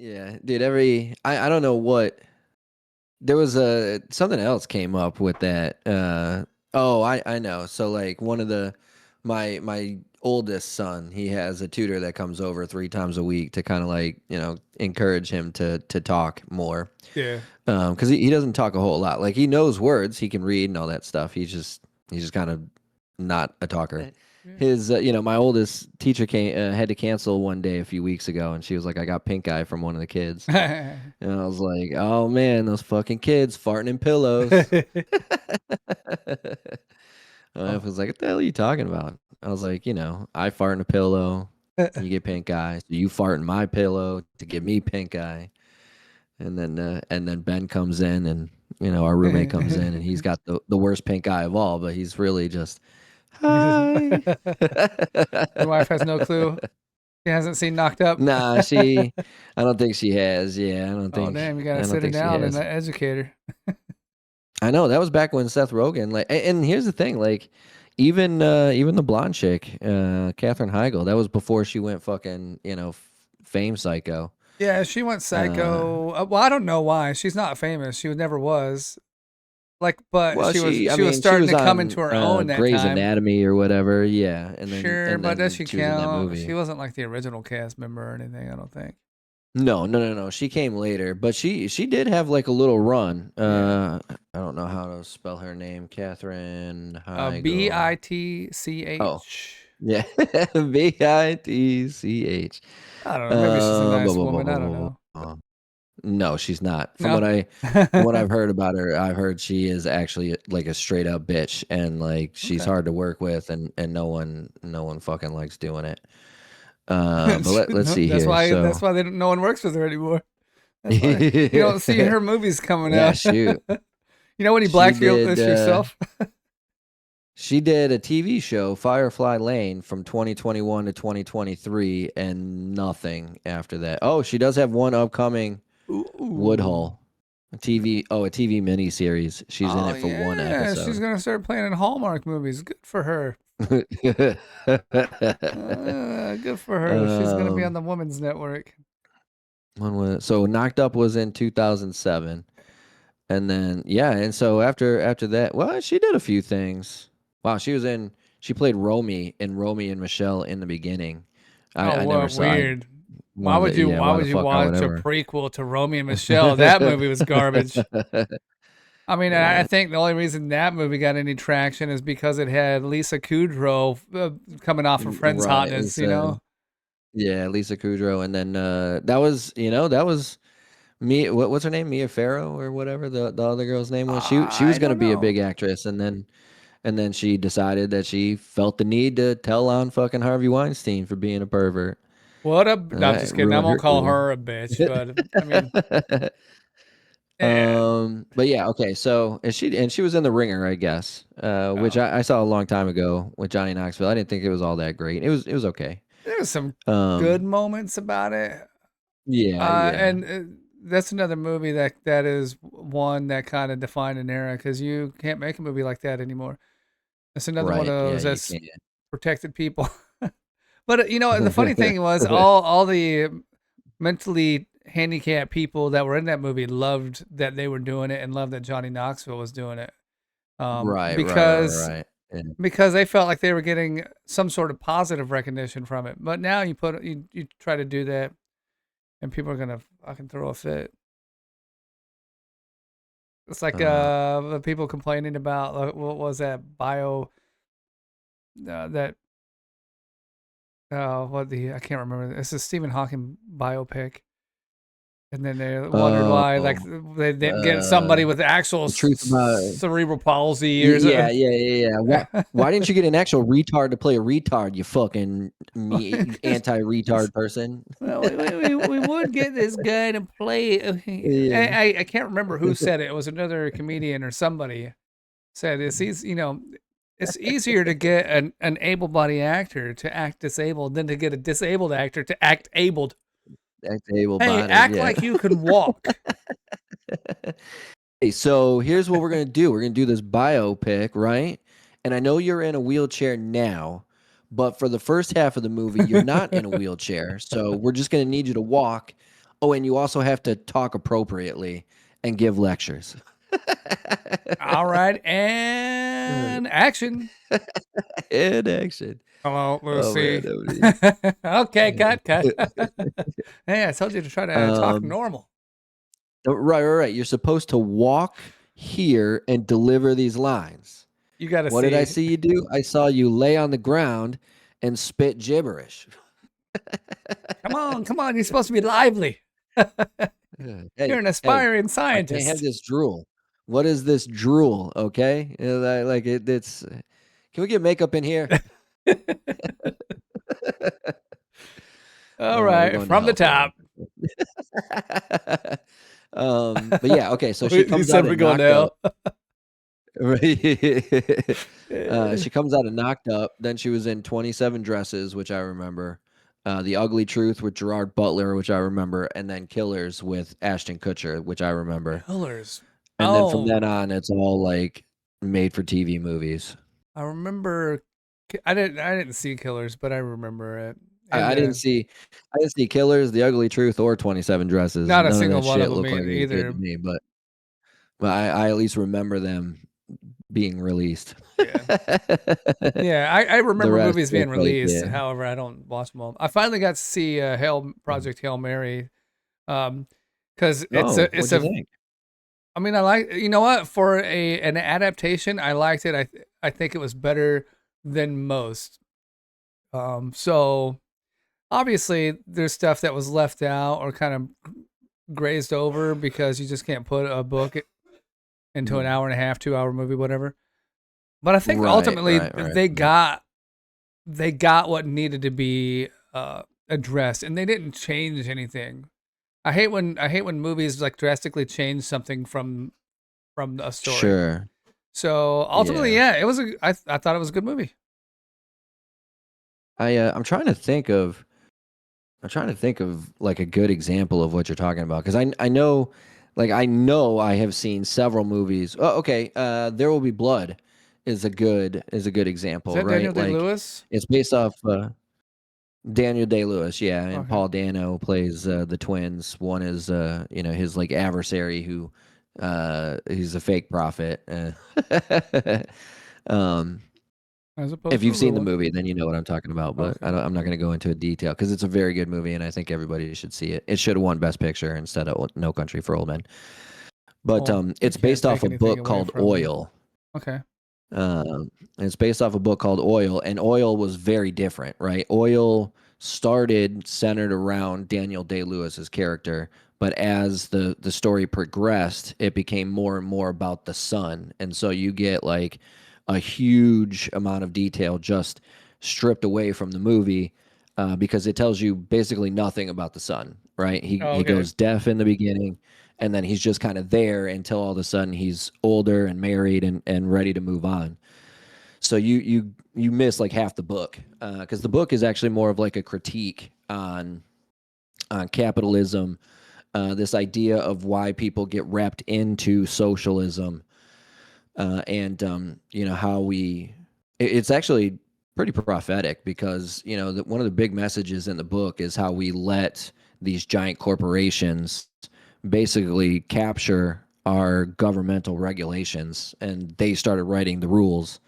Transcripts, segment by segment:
Yeah, dude. I don't know what there was a something else came up with that. Oh, I know. So like one of the my oldest son, he has a tutor that comes over 3 times a week to kind of like encourage him to talk more. Yeah. Because he doesn't talk a whole lot. Like he knows words, he can read and all that stuff. He's just kind of not a talker. Yeah. His my oldest teacher had to cancel one day a few weeks ago, and she was like, "I got pink eye from one of the kids," and I was like, "Oh man, those fucking kids farting in pillows." I Oh. was like, "What the hell are you talking about?" I was like, I fart in a pillow, you get pink eye. So you fart in my pillow to give me pink eye. And then Ben comes in, and our roommate comes in, and he's got the worst pink eye of all, but he's really just hi. Your wife has no clue. She hasn't seen Knocked Up. Nah, I don't think she has. Yeah, Oh damn, you I gotta don't sit her think she down and has. educate her. I know that was back when Seth Rogen, like, and here's the thing, like, even the blonde chick, Katherine Heigl, that was before she went fucking, fame psycho. Yeah, she went Uh, psycho. Well, I don't know why. She's not famous. She never was. Like, but well, I she was mean, she starting was to come on into her own that Grey's time. Anatomy or whatever, yeah, and then Sure, and but does then she she was in that count? She movie. wasn't like the original cast member or anything, I don't think. No, no, no, no. She came later, but she did have like a little run. Yeah. I don't know how to spell her name. Katherine B Heigl. I T C Oh, H. yeah, Bitch. I don't know. Maybe she's a Blah, nice blah, blah, woman. blah, I don't blah, know. blah. No, she's not. No. From what I've heard about her, I've heard she is actually like a straight up bitch, and like she's Okay. hard to work with, and no one fucking likes doing it. But let's No, see here. that's So why no one works with her anymore. That's why you don't see yeah, her movies coming out. shoot. You know when you She blackfield did this yourself? she did a TV show, Firefly Lane, from 2021 to 2023, and nothing after that. Oh, she does have one upcoming, Ooh. Woodhull. A TV miniseries. She's in Oh it for one yeah, she's episode. gonna start playing in Hallmark movies. Good for her. Good for her. She's gonna be on um, the Women's Network. so Knocked Up was in 2007. And then yeah, and so after that, well, she did a few things. Wow, she played Romy in Romy and Michelle in the beginning. Oh, I never what saw I weird. Why why the would you fuck I would watch a ever. prequel to Romeo and Michelle? That movie was garbage. I mean, I Yeah, think the only reason that movie got any traction is because it had Lisa Kudrow coming off of Friends right. hotness, you know? Yeah, Lisa Kudrow, and then that was me. What's her name? Mia Farrow or whatever the other girl's name was. She I was gonna don't be a know. big actress, and then she decided that she felt the need to tell on fucking Harvey Weinstein for being a pervert. What a, no, I'm just kidding. I Ruined won't her call career. her a bitch, but I mean, and But yeah, okay. So and she was in The Ringer, I guess, which oh, I saw a long time ago with Johnny Knoxville. I didn't think it was all that great. It was okay. there's some good Um, moments about it. yeah, yeah, And that's another movie that is one that kind of defined an era because you can't make a movie like that anymore. That's another one right. of Yeah, those you that's can't. protected people. But the funny thing was all the mentally handicapped people that were in that movie loved that they were doing it and loved that Johnny Knoxville was doing it. Right, right, right, Because right. Yeah. they felt like they were getting some sort of positive recognition from it. But now you try to do that and people are gonna fucking throw a fit. It's like Uh, the people complaining about what was that that what the I can't remember. It's a Stephen Hawking biopic. And then they wondered why, like, oh, they didn't get somebody uh, with actual the truth about. cerebral palsy or Yeah, something. yeah, yeah, yeah. Why didn't you get an actual retard to play a retard? You fucking anti-retard person. Well, we would get this guy to play. Yeah. I can't remember who said it. It was another comedian or somebody said it's easy. It's easier to get an able-bodied actor to act disabled than to get a disabled actor to act abled. That's Hey, able-bodied, act yeah. like you can walk. Hey, so here's what we're gonna do. We're gonna do this biopic, right? And I know you're in a wheelchair now, but for the first half of the movie, you're not in a wheelchair. So we're just gonna need you to walk Oh, and you also have to talk appropriately and give lectures. All right, and action. In action. Hello, Oh man, Lucy. that would be. Okay, cut. Hey, I told you to try to talk Um, normal. right. You're supposed to walk here and deliver these lines. You got to What did I see. see you do? I saw you lay on the ground and spit gibberish. Come on. You're supposed to be lively. Yeah. You're Hey, an hey, aspiring I can't have scientist. this drool. What is this drool? Okay, like it's. Can we get makeup in here? All We're right, going to from the hell for top. that. But yeah, okay. So she You comes out said we're and going to knocked up. hell. Right. She comes out and knocked up. Then she was in 27 Dresses, which I remember. The Ugly Truth with Gerard Butler, which I remember, and then Killers with Ashton Kutcher, which I remember. Killers. And then from Oh, then on, it's all like made for TV movies. I remember. I didn't see Killers, but I remember it. I, And I didn't see, I didn't see Killers, The Ugly Truth, or 27 Dresses. not a None of single that one of shit them looked like it was good to either. me, but I at least remember them being released. Yeah. Yeah, I The remember rest movies being looked like, released. yeah. However, I don't watch them all. I finally got to see Project Hail Mary, because Oh, it's what'd you a. think? I mean, I like, you know what, for an adaptation, I liked it. I think it was better than most. So obviously there's stuff that was left out or kind of grazed over because you just can't put a book into an Mm. hour and a half, 2 hour movie, whatever. But I think Right, ultimately right, right, they right. got what needed to be addressed, and they didn't change anything. I hate when movies like drastically change something from a story. Sure. So ultimately, Yeah. yeah, I thought it was a good movie. I'm trying to think of like a good example of what you're talking about because I know, like I know I have seen several movies. Oh, okay. There Will Be Blood is a good Is example, that Daniel right? Day Like Lewis? it's based off Daniel Day Lewis, yeah, and Okay. Paul Dano plays the twins. One is his like adversary who he's a fake prophet. Um, As if opposed to a you've real seen the one. movie, then you know what I'm talking about. But Okay. I'm not going to go into a detail because it's a very good movie, and I think everybody should see it. It should have won Best Picture instead of No Country for Old Men. But Well, you it's can't based take off a anything book away called from. Oil. Okay. It's based off a book called Oil, and Oil was very different, right? Oil started centered around Daniel Day Lewis's character, but as the story progressed, it became more and more about the son, and so you get like a huge amount of detail just stripped away from the movie because it tells you basically nothing about the son, right? Oh, He okay. goes deaf in the beginning, and then he's just kind of there until all of a sudden he's older and married and ready to move on. So you miss like half the book because the book is actually more of like a critique on capitalism, this idea of why people get wrapped into socialism, and how it's actually pretty prophetic because one of the big messages in the book is how we let these giant corporations basically capture our governmental regulations and they started writing the rules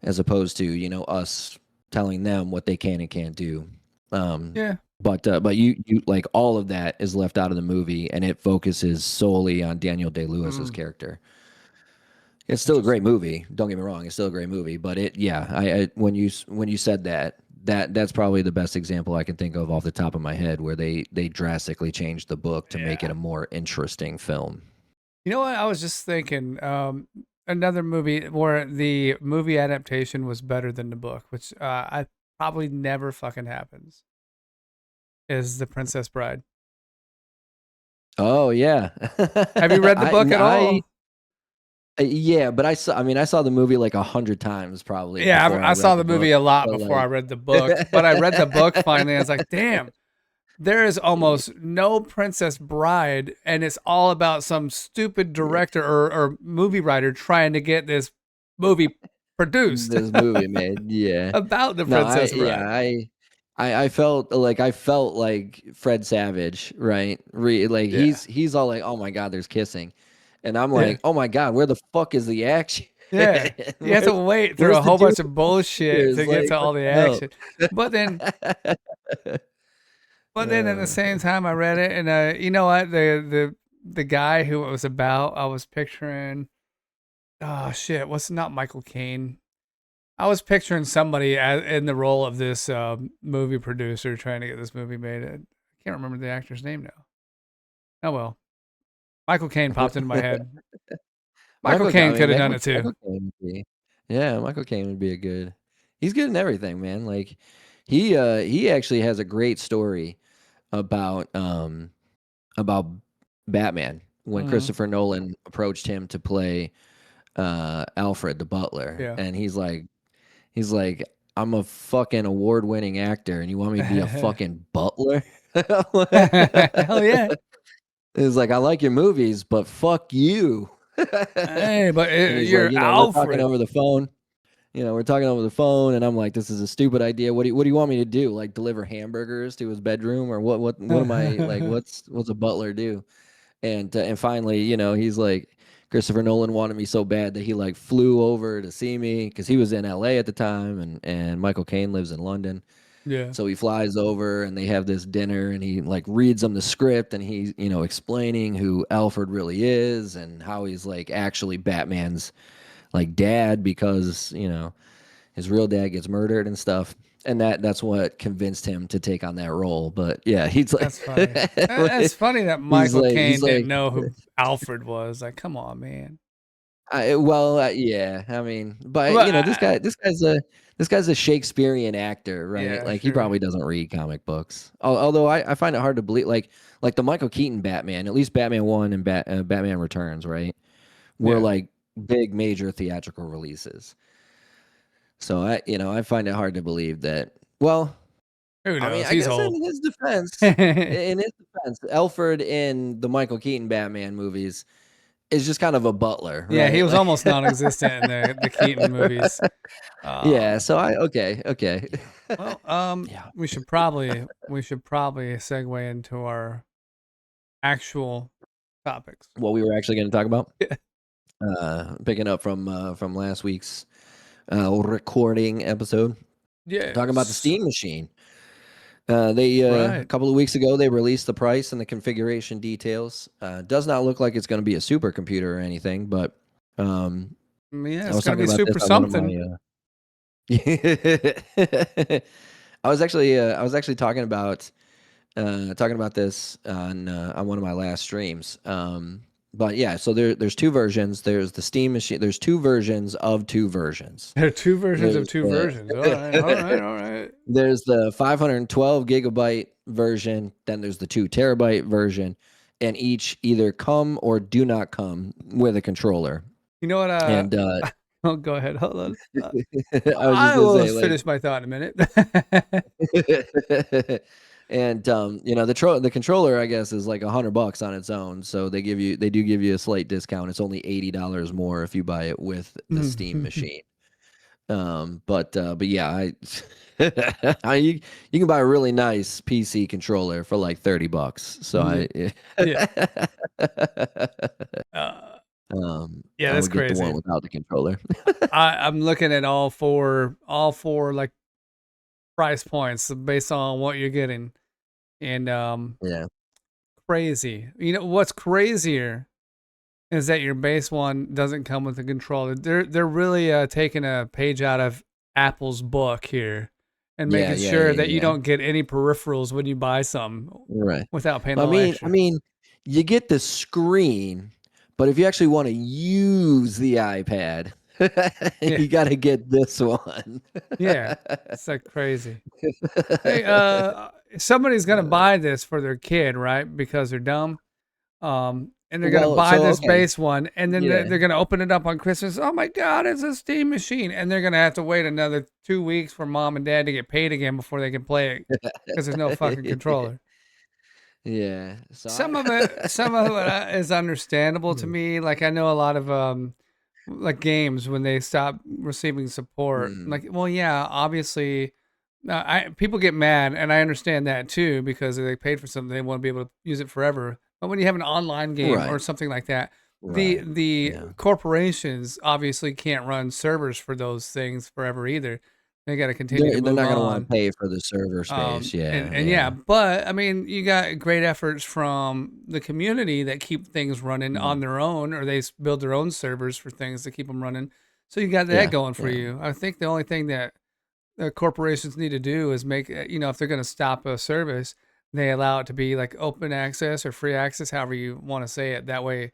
as opposed to us telling them what they can and can't do. Um, Yeah. but you like all of that is left out of the movie, and it focuses solely on Daniel Day Lewis's Mm, character. It's still a great interesting. movie. Don't get me wrong; it's still a great movie. But I when you said that's probably the best example I can think of off the top of my head where they drastically changed the book to make it Yeah. a more interesting film. You know what? I was just thinking, another movie where the movie adaptation was better than the book, which I probably never fucking happens, is The Princess Bride. Oh yeah, Have you read the book at I all? yeah, but I saw the movie like 100 times probably Yeah, before I I read saw the the book. movie a lot But before I like, read the book, but I read the book finally. And I was like, damn, there is almost no Princess Bride, and it's all about some stupid director or movie writer trying to get this movie produced this movie made, yeah. about the No, Princess Bride. I felt like Fred Savage, right? Like Yeah. he's all like, "Oh my God, there's kissing," and I'm Yeah. like, "Oh my God, where the fuck is the action? Yeah. You have to wait through Where's a the whole dude bunch of bullshit with to the get tears? to Like, all what the the action. But then hell?" but then at the Uh, same time I read it and you know what? The guy who it was about, I was picturing oh shit, what's not Michael Caine? I was picturing somebody in the role of this movie producer trying to get this movie made. I can't remember the actor's name now. Oh well. Michael Caine popped into my head. Michael I Caine mean, could have done it too. Michael Caine would be, yeah, Michael Caine would be a good. He's good in everything, man. Like he actually has a great story about about Batman when Mm, Christopher Nolan approached him to play Alfred the butler, yeah. and he's like, I'm a fucking award-winning actor, and you want me to be a fucking butler? Hell yeah. It's like I like your movies, but fuck you. Hey, but And he's like, you're we're talking Alfred. over the phone. We're talking over the phone, and I'm like, this is a stupid idea. What do you want me to do? Like deliver hamburgers to his bedroom, or what am I like? What's a butler do? And finally, he's like, Christopher Nolan wanted me so bad that he like flew over to see me because he was in L.A. at the time, and Michael Caine lives in London. Yeah. So he flies over and they have this dinner and he like reads them the script and he's, explaining who Alfred really is and how he's like actually Batman's like dad because, his real dad gets murdered and stuff. And that's what convinced him to take on that role. But yeah, he's like That's funny. That's funny that he's Michael like Caine he's didn't like know who Alfred was. Like, come on, man. yeah, I mean, but Well, this guy's a Shakespearean actor, right? yeah, Like he sure. probably doesn't read comic books. Although I find it hard to believe, like the Michael Keaton Batman, at least Batman One and Batman Returns, right, were Yeah. like big major theatrical releases. So I find it hard to believe that. Well, Who I mean, knows? I He's guess old. in his defense, Alfred in the Michael Keaton Batman movies is just kind of a butler, Yeah, he right? was almost non-existent in the Keaton movies. Yeah, Um, so okay. yeah. Well, Yeah. we should probably segue into our actual topics. What we were actually gonna talk about? Yeah. Picking up from last week's, recording episode, talking about the Yes. Steam Machine. They a Right. couple of weeks ago, they released the price and the configuration details. Does not look like it's gonna be a supercomputer or anything, but, Yeah, I it's was gonna talking be about this super on one of something. my, I was actually talking about this on one of my last streams. But yeah, so there's two versions. There's the Steam Machine. There's two versions of two versions. There are two versions of There's two the versions. All right, all right, all right. there's the 512 gigabyte version. Then there's the 2 terabyte version, and each either come or do not come with a controller. You know what? And Oh, go ahead. Hold on. I was just I gonna will say like finish my thought in a minute. and the controller I guess is like $100 on its own, so they do give you a slight discount. It's only $80 more if you buy it with the Steam machine. But yeah, you can buy a really nice PC controller for like $30. So Mhm. Yeah. Yeah, I that's would get the one crazy. without the controller. I'm looking at all four like price points based on what you're getting, and Yeah. crazy. You know what's crazier is that your base one doesn't come with a controller. They're really taking a page out of Apple's book here and Yeah, making yeah, sure yeah, that you yeah. don't get any peripherals when you buy some Right. without paying a I little mean I extra. mean, you get the screen, but if you actually wanna use the iPad, Yeah, you gotta get this one. yeah, it's like crazy. Hey, somebody's gonna Uh, buy this for their kid, right? Because they're dumb. And they're gonna well, buy so this okay. base one, and then they're, Yeah. they're gonna open it up on Christmas. Oh my God, it's a Steam machine, and they're gonna have to wait another 2 weeks for mom and dad to get paid again before they can play it because there's no fucking controller. Yeah. So Some of it is understandable to Mm. me. Like I know a lot of like games when they stop receiving support. Mm. Like, well, yeah, obviously People get mad, and I understand that too because they paid for something, they want to be able to use it forever. But when you have an online game or Right. something like that, Right. the Yeah. corporations obviously can't run servers for those things forever either. They got to continue to They're move not gonna wanna on. pay for the server space. And Yeah, yeah, yeah. but I mean, you got great efforts from the community that keep things running Mm. on their own, or they build their own servers for things to keep them running. So you got that Yeah, going for yeah. you. I think the only thing that corporations need to do is make if they're going to stop a service, they allow it to be like open access or free access, however you want to say it. That way,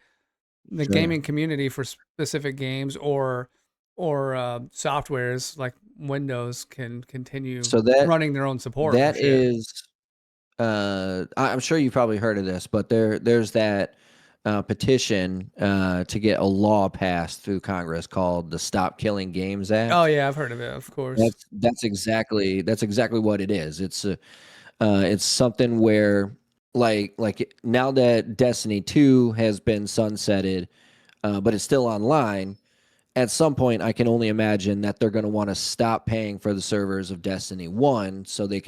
the Sure. gaming community for specific games or softwares like Windows can continue So running their own support for that shit. is, I'm sure you've probably heard of this, but there's that, petition, to get a law passed through Congress called the Stop Killing Games Oh Act. yeah, I've heard of it, of course. That's exactly what it is. It's something where now that Destiny 2 has been sunsetted, but it's still online, at some point I can only imagine that they're going to want to stop paying for the servers of Destiny 1 Hmm. so they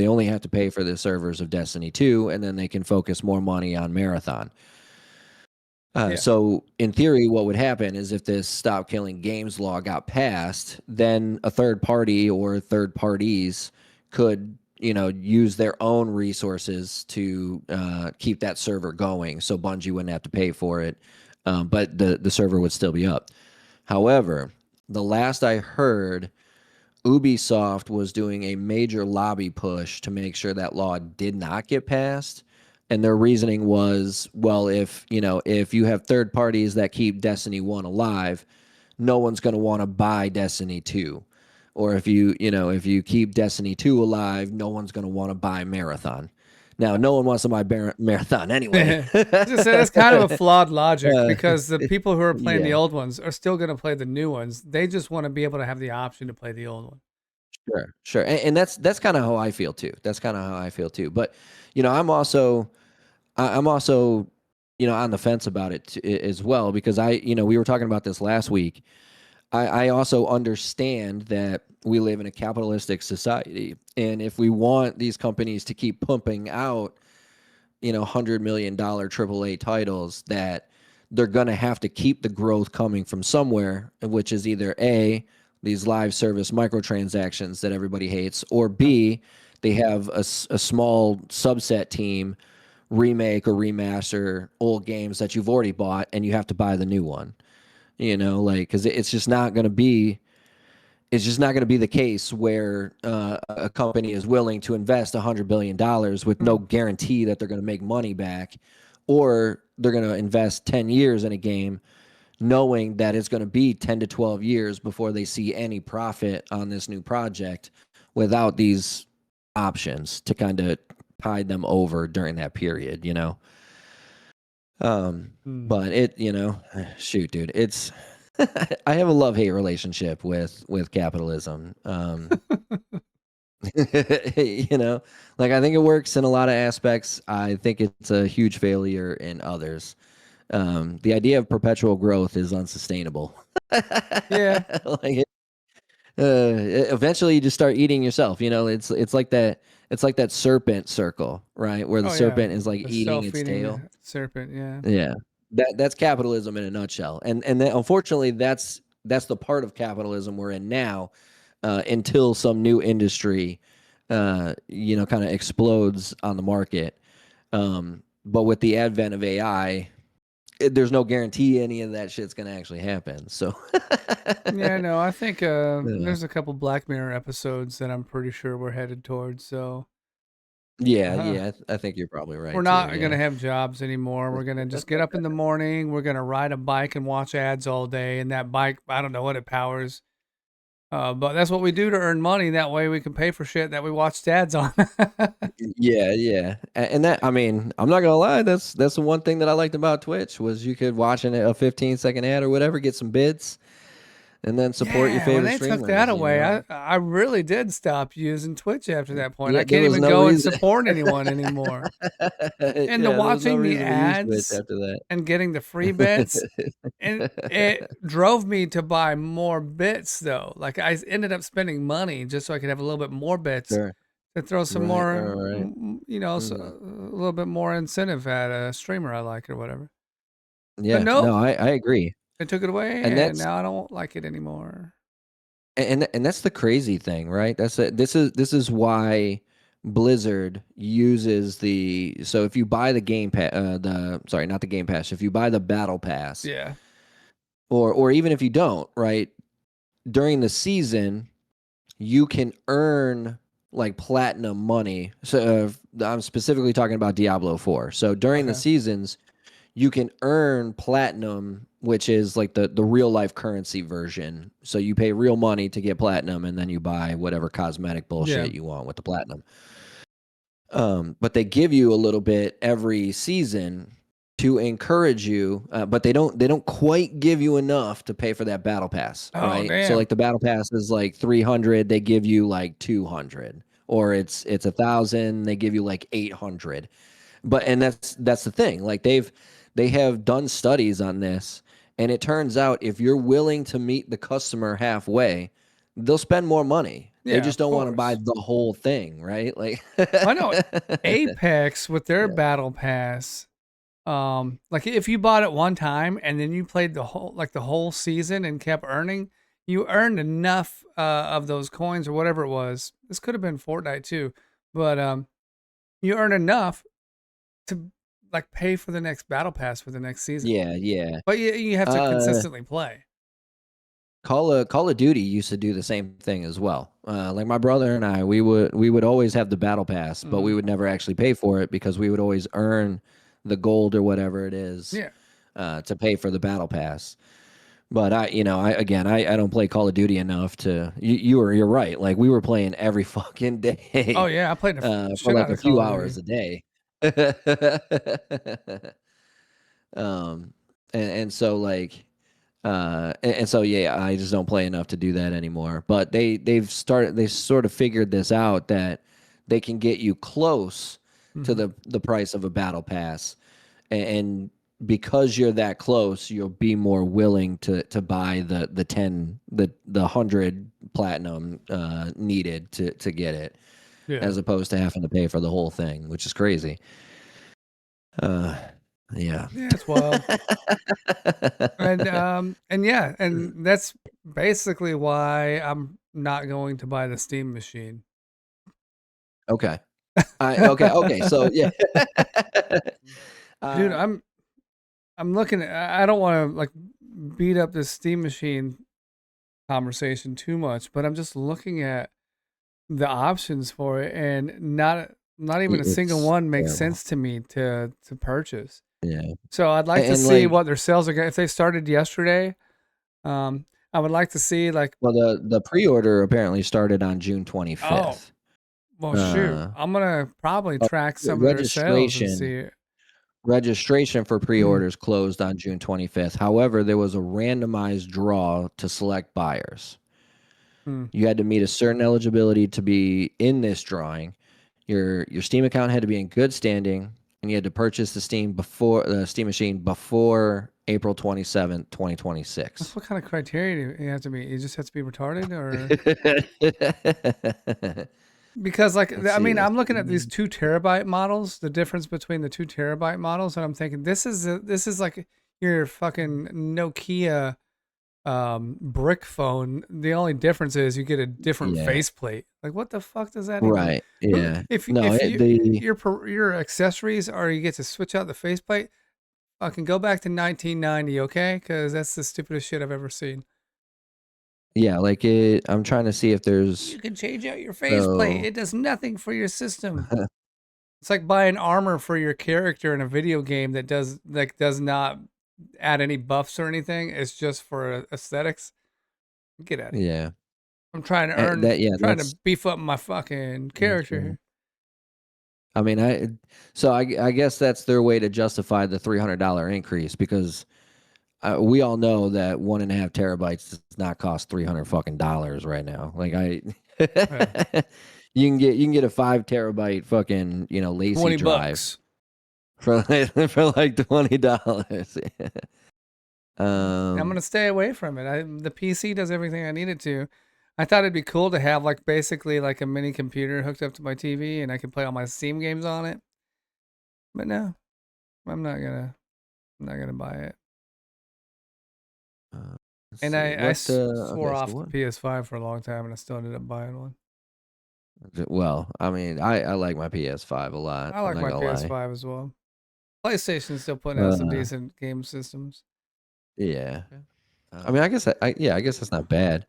only have to pay for the servers of Destiny 2 and then they can focus more money on Marathon. Yeah. So in theory, what would happen is if this Stop Killing Games law got passed, then a third party or third parties could, use their own resources to keep that server going. So Bungie wouldn't have to pay for it, but the server would still be up. However, the last I heard, Ubisoft was doing a major lobby push to make sure that law did not get passed. And their reasoning was, well, if you have third parties that keep Destiny 1 alive, no one's going to want to buy Destiny 2. Or if you keep Destiny 2 alive, no one's going to want to buy Marathon. Now, no one wants to buy Marathon anyway. Just say that's kind of a flawed logic because the people who are playing the Yeah. old ones are still going to play the new ones. They just want to be able to have the option to play the old one. Sure, sure, and that's kind of how I feel too. That's kind of how I feel too. But I'm also on the fence about it as well because we were talking about this last week. I also understand that we live in a capitalistic society, and if we want these companies to keep pumping out $100 million AAA titles, that they're going to have to keep the growth coming from somewhere, which is either A, these live service microtransactions that everybody hates, or B, they have a small subset team remake or remaster old games that you've already bought and you have to buy the new one. Because it's just not going to be the case where a company is willing to invest $100 billion with no guarantee that they're going to make money back, or they're going to invest 10 years in a game knowing that it's going to be 10 to 12 years before they see any profit on this new project without these options to kind of tide them over during that period. Hmm. But shoot, dude, it's I have a love-hate relationship with capitalism. You know, I think it works in a lot of aspects. I think it's a huge failure in others. The idea of perpetual growth is unsustainable. Yeah. like Eventually you just start eating yourself. It's like that serpent circle, right? Where the Oh yeah. serpent is like The eating its self-feeding tail. serpent. Yeah. Yeah. That's capitalism in a nutshell. And then, unfortunately that's the part of capitalism we're in now, until some new industry kind of explodes on the market. But with the advent of AI, there's no guarantee any of that shit's gonna actually happen. So Yeah. No, I think yeah. there's a couple Black Mirror episodes that I'm pretty sure we're headed towards. So. Yeah, Uh, yeah, I think you're probably We're right too. not gonna Yeah. have jobs anymore. We're gonna just get up in the morning. We're gonna ride a bike and watch ads all day. And that bike, I don't know what it powers, but that's what we do to earn money. That way we can pay for shit that we watched ads on. Yeah, yeah. And that, I mean, I'm not gonna lie, that's the one thing that I liked about Twitch was you could watch a 15-second ad or whatever, get some bits. and then support your Yeah, when favorite they took that streamers, you away, know? I really did stop using Twitch after that point. Yeah, I there can't was even no go and reason. support anyone anymore. And the Yeah, there was no watching the reason to use Twitch ads after that. and getting the free bits, and it drove me to buy more bits though. Like ended up spending money just so I could have a little bit more bits Sure. to throw some Right, more, alright. a Mhm. little bit more incentive at a streamer I like or whatever. But Yeah, nope, no, I agree, they took it away, and and that's now I don't like it anymore. and that's the crazy thing, right? This is why Blizzard uses the so if you buy the Game Pass, the sorry, not the Game Pass, if you buy the Battle Pass, Yeah. or even if you don't, right? During the season, you can earn like platinum money. So I'm specifically talking about Diablo 4. So during the Okay. seasons, you can earn platinum, which is like the real life currency version. So you pay real money to get platinum, and then you buy whatever cosmetic Yeah. bullshit you want with the platinum. But they give you a little bit every season to encourage you, but they don't quite give you enough to pay for that battle pass, Oh right? So damn. like the battle pass is like 300, they give you like 200, or it's 1,000, they give you like 800. But and that's the thing. Like they have done studies on this, and it turns out if you're willing to meet the customer halfway, they'll spend more money. They Yeah, just of don't want to buy course. the whole thing, right? Like I know Apex with their yeah. battle pass. Like if you bought it one time and then you played the whole season and kept earning, you earned enough of those coins or whatever it was. This could have been Fortnite too, but you earn enough to like pay for the next battle pass for the next season. Yeah, yeah. But you have to Uh, consistently play. Call of Duty used to do the same thing as well. Like my brother and I, we would always have the battle pass, but we Hmm. would never actually pay for it because we would always earn the gold or whatever it is Yeah. to pay for the battle pass. But I don't play Call of Duty enough to. You're right. Like we were playing every fucking Oh day, yeah, I played the for shit like out a of Call few of hours Duty. a day. um, and so like and so yeah, I just don't play enough to do that anymore. But they sort of figured this out that they can get you close to Hmm. the price of a battle pass, and because you're that close, you'll be more willing to buy the 10 the 100 platinum needed to get it, Yeah. as opposed to having to pay for the whole thing, which is crazy. Uh, yeah. Yeah, it's wild. And yeah, and that's basically why I'm not going to buy the Steam machine. Okay. Okay. So yeah. Dude, uh, I'm looking at I don't want to like beat up this Steam machine conversation too much, but I'm just looking at the options for it and not even a single it's one makes terrible. sense to me to purchase. Yeah. So I'd like to And see like, what their sales are going if they started yesterday. I would like to see like, well, the pre-order apparently started on June oh, 25th. well, shoot. Uh, I'm gonna probably uh, track some of their sales and registration see. registration for pre-orders closed on June 25th. However, there was a randomized draw to select buyers. Hmm. You had to meet a certain eligibility to be in this drawing. Your Steam account had to be in good standing, and you had to purchase the Steam machine before April 27th, 2026. What kind of criteria do you have to be? You just have to be retarded, or because like Let's I see. mean, Let's I'm looking at these see. 2 terabyte models. The difference between the 2 terabyte models, and I'm thinking this is like your fucking Nokia brick phone. The only difference is you get a different Yeah. faceplate. Like what the fuck does that even Right. who Yeah. No, if it, you the your accessories are you get to switch out the faceplate, fucking go back to 1990, okay? Because that's the stupidest shit I've ever seen. yeah, like it. I'm trying to see if there's You can change out your faceplate. so. It does nothing for your system. It's like buying armor for your character in a video game that does not add any buffs or anything. It's just for aesthetics. Get out of here. Yeah. I'm trying to That yeah. trying to That's beef up my fucking that's character fair. here. I mean, I guess that's their way to justify the $300 increase because we all know that 1.5 terabytes does not cost $300 right now. Like Yeah. you can get a 5 terabyte fucking lacy 20 drive bucks. for for like $20. I'm gonna stay away from it. The PC does everything I need it to. I thought it'd be cool to have like basically like a mini computer hooked up to my TV and I can play all my Steam games on it. But no, I'm not gonna. I'm not gonna buy it. Let's And see. I What swore okay, so off the what? PS5 for a long time, and I still ended up buying one. Well, I mean, I like my PS5 a lot. I I'm like not my gonna lie. PS5 as well. PlayStation's still putting out some Uh, decent game systems. yeah. Okay. I mean, I guess I guess that's not bad.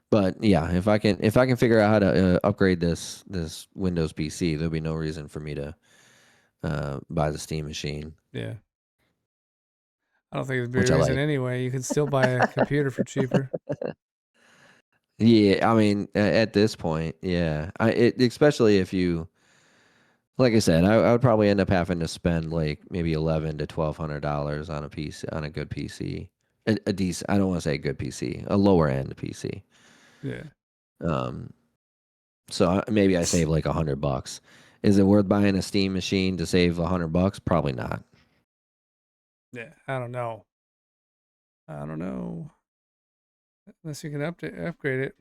But yeah, if I can figure out how to upgrade this Windows PC, there'll be no reason for me to buy the Steam machine, Yeah. I don't think there'd be which a I reason like. anyway. You could still buy a computer for cheaper. Yeah, I mean, at this point, yeah, especially if you, like I said, I would probably end up having to spend like maybe $1,100 to $1,200 on a PC, on a good PC, a decent. I don't want to say a good PC, a lower end PC. Yeah. Um, so maybe I save like $100. Is it worth buying a Steam machine to save $100? Probably not. Yeah. I don't know. I don't know. Unless you can upgrade it.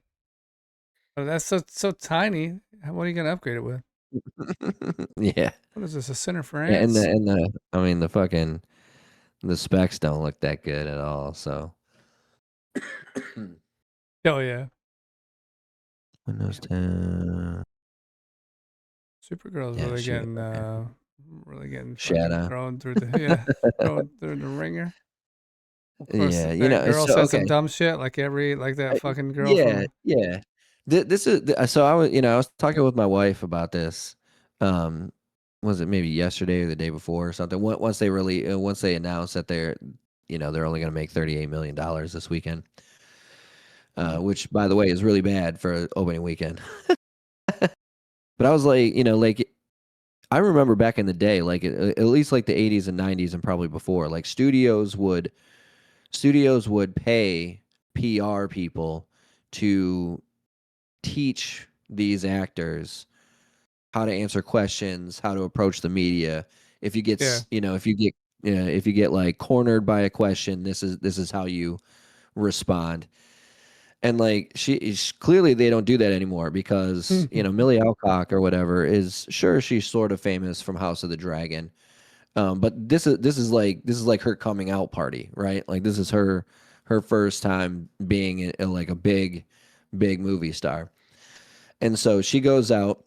But that's so tiny. What are you gonna upgrade it with? Yeah. What is this? A Center for Yeah, Ants? I mean the specs don't look that good at all. So Oh yeah. Windows 10, Supergirl's yeah, shoot, okay. really getting fucking Shadow. thrown through the thrown through the ringer. Of course, Yeah, that girl so said some okay. dumb shit like that fucking girl Yeah, from. yeah. This is so I was talking with my wife about this. Um, was it maybe yesterday or the day before or something? Once they really once they announced that they're only going to make $38 million this weekend, which by the way is really bad for opening weekend. But I was like, like I remember back in the day, like at least like the 80s and 90s and probably before, like studios would pay PR people to teach these actors how to answer questions, how to approach the media. If you get, Yeah. if you get like cornered by a question, this is how you respond. And like clearly they don't do that anymore because Millie Alcock or whatever is sure she's sort of famous from House of the Dragon, but this is like her coming out party, right? Like this is her first time being like a big movie star. And so she goes out,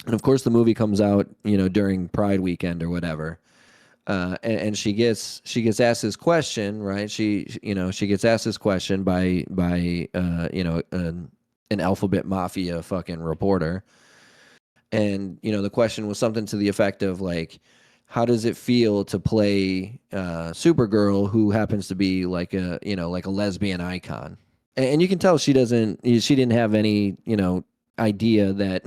and of course the movie comes out, during Pride weekend or whatever. And she gets asked this question, right? She gets asked this question by an Alphabet Mafia fucking reporter, and the question was something to the effect of like, how does it feel to play Supergirl, who happens to be like like a lesbian icon? And you can tell she didn't have any idea that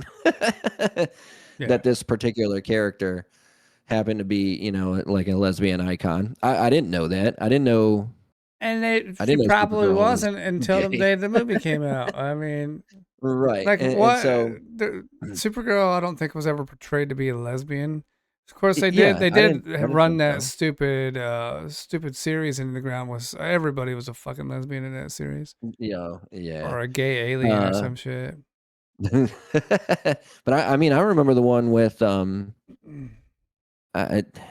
Yeah. that this particular character happened to be like a lesbian icon. I didn't know that. And I she didn't know probably Supergirl was wasn't until the gay. day the movie came out. I mean, Right. like And what? so Supergirl, I don't think was ever portrayed to be a lesbian. Of course, they did. yeah, They did I didn't run think that so. stupid series into the ground. Was everybody was a fucking lesbian in that series, Yeah. or a gay alien or Uh some shit? but I mean I remember the one with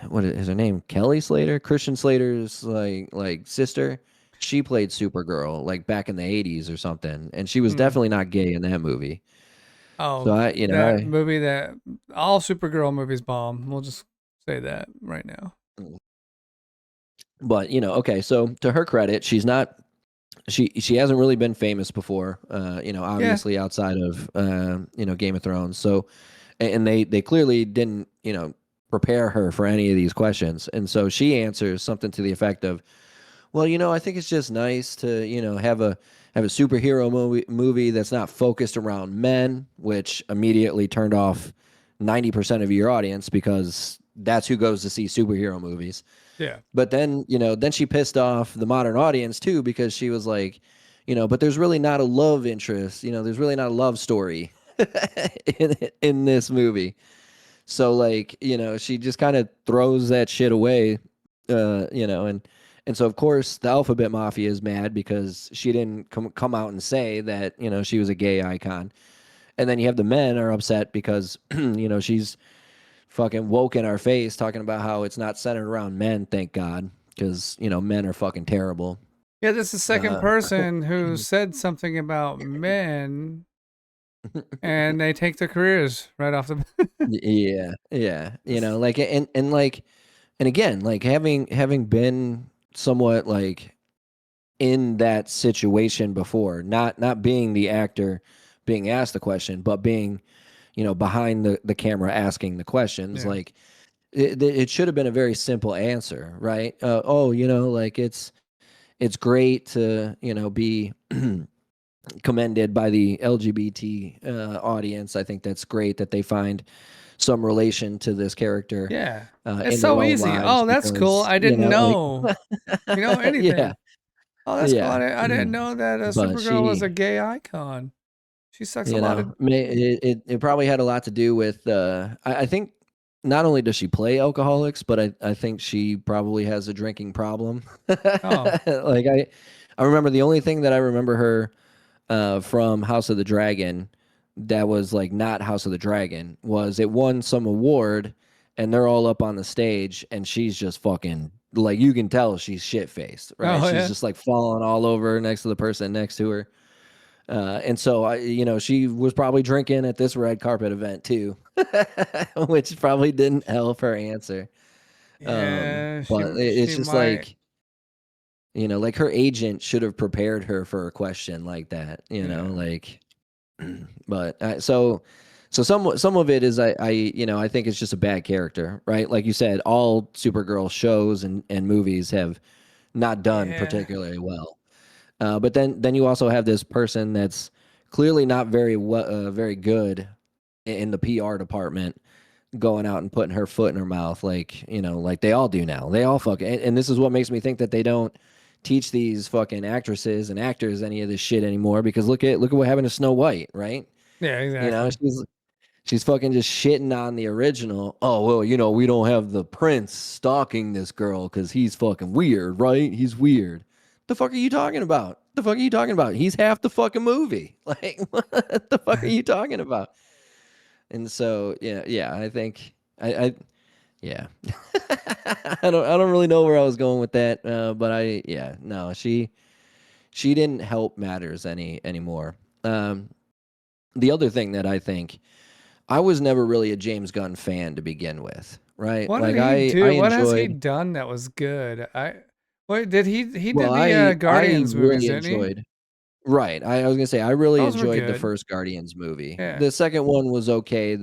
what is her name? Kelly Slater, Christian Slater's like sister. She played Supergirl like back in the 80s or something, and she was Mm. definitely not gay in that movie. So Oh, that movie that all Supergirl movies bomb. We'll just say that right now. but okay, so to her credit, she hasn't really been famous before, Yeah. obviously outside of Game of Thrones. So and they clearly didn't, prepare her for any of these questions. And so she answers something to the effect of, well, I think it's just nice to, have a superhero movie that's not focused around men, which immediately turned off 90% of your audience because that's who goes to see superhero movies. Yeah. But then, then she pissed off the modern audience too, because she was like, but there's really not a love interest, there's really not a love story in this movie. So like, she just kind of throws that shit away, and so of course the Alphabet Mafia is mad because she didn't come out and say that, she was a gay icon. And then you have the men are upset because, she's fucking woke in our face talking about how it's not centered around men, thank God, because, men are fucking terrible. Yeah, this is the second Uh, person who said something about men and they take their careers right off the yeah, yeah, like, and like, and again, like having been somewhat like in that situation before, not being the actor being asked the question, but being, behind the camera asking the questions, Yeah. like it should have been a very simple answer, right? Like it's great to, be commended by the LGBT audience. I think that's great that they find some relation to this character Yeah. It's in their so own easy. lives Oh, that's cool. because, I didn't like, know. You know, yeah, anything. Oh, that's cool. yeah. I didn't know that But Supergirl was a gay icon. She sucks a lot of it probably had a lot to do with, I think not only does she play alcoholics, but I think she probably has a drinking problem. Oh. Like I remember the only thing that I remember her from House of the Dragon that was like not House of the Dragon was it won some award, and they're all up on the stage and she's just fucking, like, you can tell she's shit faced, right? Oh, She's yeah. just like falling all over next to the person next to her. And so she was probably drinking at this red carpet event too, which probably didn't help her answer. Yeah, But it's she just might. like, like her agent should have prepared her for a question like that, Yeah. like, but so some of it is I think it's just a bad character, right? Like you said, all Supergirl shows and movies have not done Yeah. particularly well. But then you also have this person that's clearly not very good in the PR department, going out and putting her foot in her mouth, like, like they all do now. They all fucking, and this is what makes me think that they don't teach these fucking actresses and actors any of this shit anymore, because look at what happened to Snow White, right? Yeah, You know, exactly. she's fucking just shitting on the original. Oh, well, we don't have the prince stalking this girl because he's fucking weird, right? He's weird. The fuck are you talking about? The fuck are you talking about? He's half the fucking movie. Like, what the fuck are you talking about? And so, yeah, I think I yeah. I don't really know where I was going with that, but yeah, no, she didn't help matters anymore. The other thing that I think, I was never really a James Gunn fan to begin with, right? What did Like he I do? What has he enjoyed, done that was good? What did he well, did the I Guardians movies, really didn't he? enjoyed, right. I was gonna say I really Those were enjoyed the good. first Guardians movie. Yeah. The second one was okay.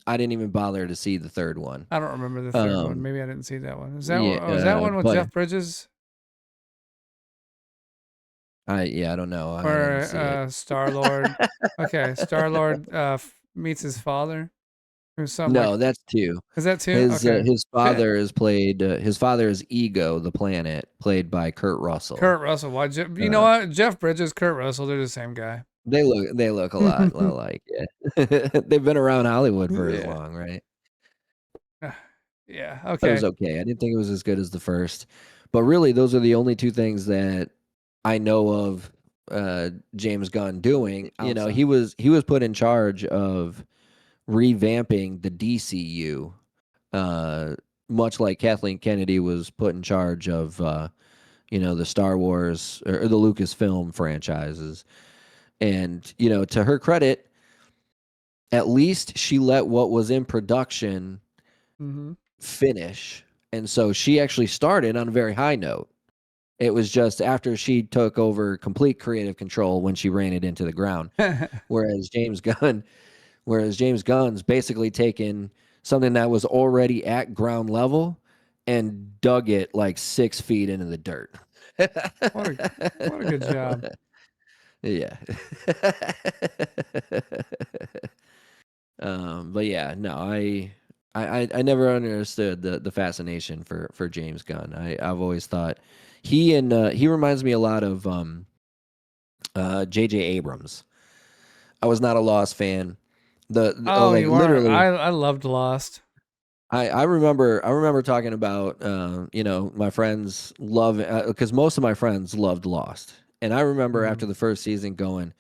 I didn't even bother to see the third one. I don't remember the third one. Um, Maybe I didn't see that one. yeah, Was that one with but Jeff Bridges I don't know. I didn't or see it. Star Lord? Okay, Star Lord meets his father or something like. No, that's two. Is that too? His Okay. his Yeah, father is played. His father is Ego, the planet, played by Kurt Russell. Kurt Russell. Why? You know Uh, what? Jeff Bridges, Kurt Russell, they're the same guy. they look a lot alike. Yeah, they've been around Hollywood for as Yeah. long, right? Yeah. But it was Okay. okay. I didn't think it was as good as the first, but really, those are the only two things that I know of James Gunn doing. Outside. He was put in charge of revamping the DCU, uh, much like Kathleen Kennedy was put in charge of, the Star Wars or the Lucasfilm franchises. And, to her credit, at least she let what was in production Mm-hmm. finish. And so she actually started on a very high note. It was just after she took over complete creative control when she ran it into the ground. Whereas James Gunn's basically taken something that was already at ground level and dug it like 6 feet into the dirt. What a good job. Yeah. But yeah, no, I never understood the fascination for James Gunn. I've always thought he reminds me a lot of J.J. Abrams. I was not a Lost fan. Oh, Like you weren't. literally, I loved Lost. I remember talking about my friends love because most of my friends loved Lost, and I remember Mhm. after the first season going,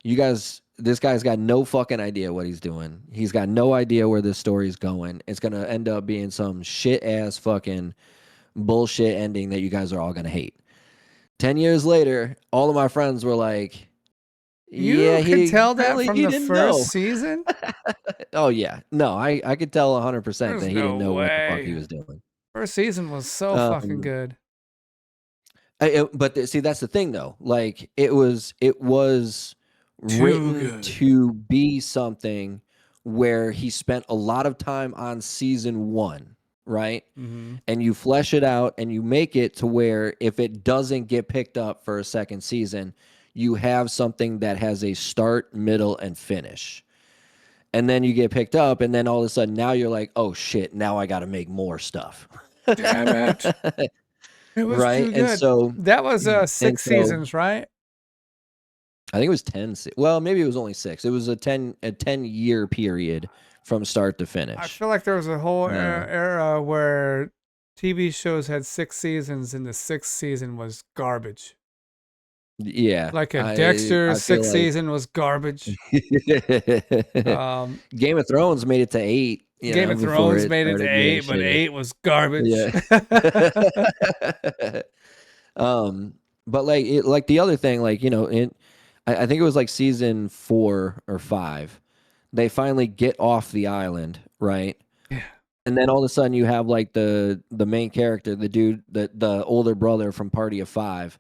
you guys, this guy's got no fucking idea what he's doing. He's got no idea where this story's going. It's gonna end up being some shit ass fucking bullshit ending that you guys are all gonna hate. 10 years later, all of my friends were like, You "Yeah, could he tell that apparently from he the didn't first know." season. Oh yeah, no, I could tell 100% There's that he no didn't know what the fuck he way. was doing. First season was so fucking Um, good. but see, that's the thing though. Like it was Too written good. to be something where he spent a lot of time on season one, right? Hmm. And you flesh it out and you make it to where if it doesn't get picked up for a second season, you have something that has a start, middle, and finish. And then you get picked up, and then all of a sudden now you're like, oh shit, now I got to make more stuff. Damn it. It was Right? too good. That was And six so seasons, right? I think it was 10. Well, maybe it was only 6. It was a 10-year period from start to I finish. feel like there was a whole Uh, era where TV shows had six seasons and the sixth season was garbage. yeah, Like a I Dexter's feel sixth like season was garbage. Um, Game of Thrones made it to 8, Game of before Thrones it made it to started getting eight, but shitty. eight was garbage. Yeah. um, but like the other thing, like I think it was like season 4 or 5. They finally get off the island, right? Yeah. And then all of a sudden you have like the main character, the dude, the older brother from Party of Five.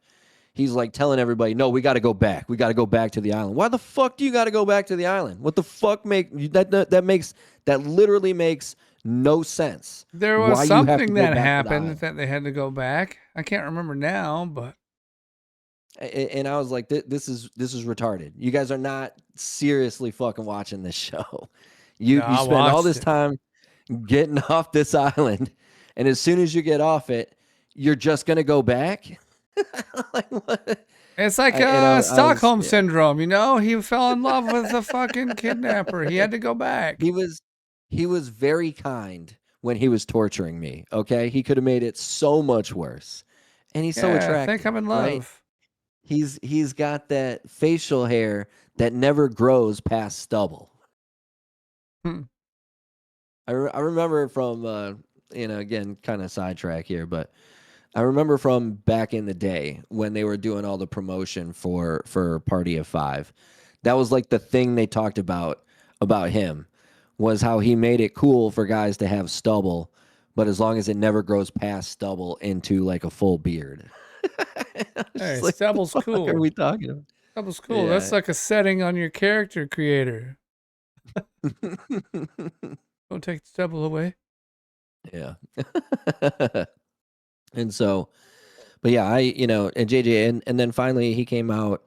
He's like telling everybody, "No, we got to go back. We got to go back to the island." Why the fuck do you got to go back to the island? What the fuck that literally makes no sense. There was Why you have to something go that back to the happened island? that they had to go back. I can't remember now, but And I was like, this is retarded. You guys are not seriously fucking watching this show. You no, you I spend all watched this it. time getting off this island, and as soon as you get off it, you're just gonna go back. Like what? It's like I was Stockholm syndrome, you know? He fell in love with the fucking kidnapper. He had to go back. he was he was very kind when he was torturing me. Okay, he could have made it so much worse, and he's so Yeah, think attractive, I'm in right? love. He's got that facial hair that never grows past stubble. Hmm. I remember from again kind of sidetrack here, but I remember from back in the day when they were doing all the promotion for Party of Five. That was like the thing they talked about him was how he made it cool for guys to have stubble, but as long as it never grows past stubble into like a full beard. I was Hey, just like, what stubble's the fuck are cool. we talking about? Stubble's cool. That's Yeah. like a setting on your character creator. Don't take the stubble away. Yeah. And so, but yeah, and JJ, and then finally he came out.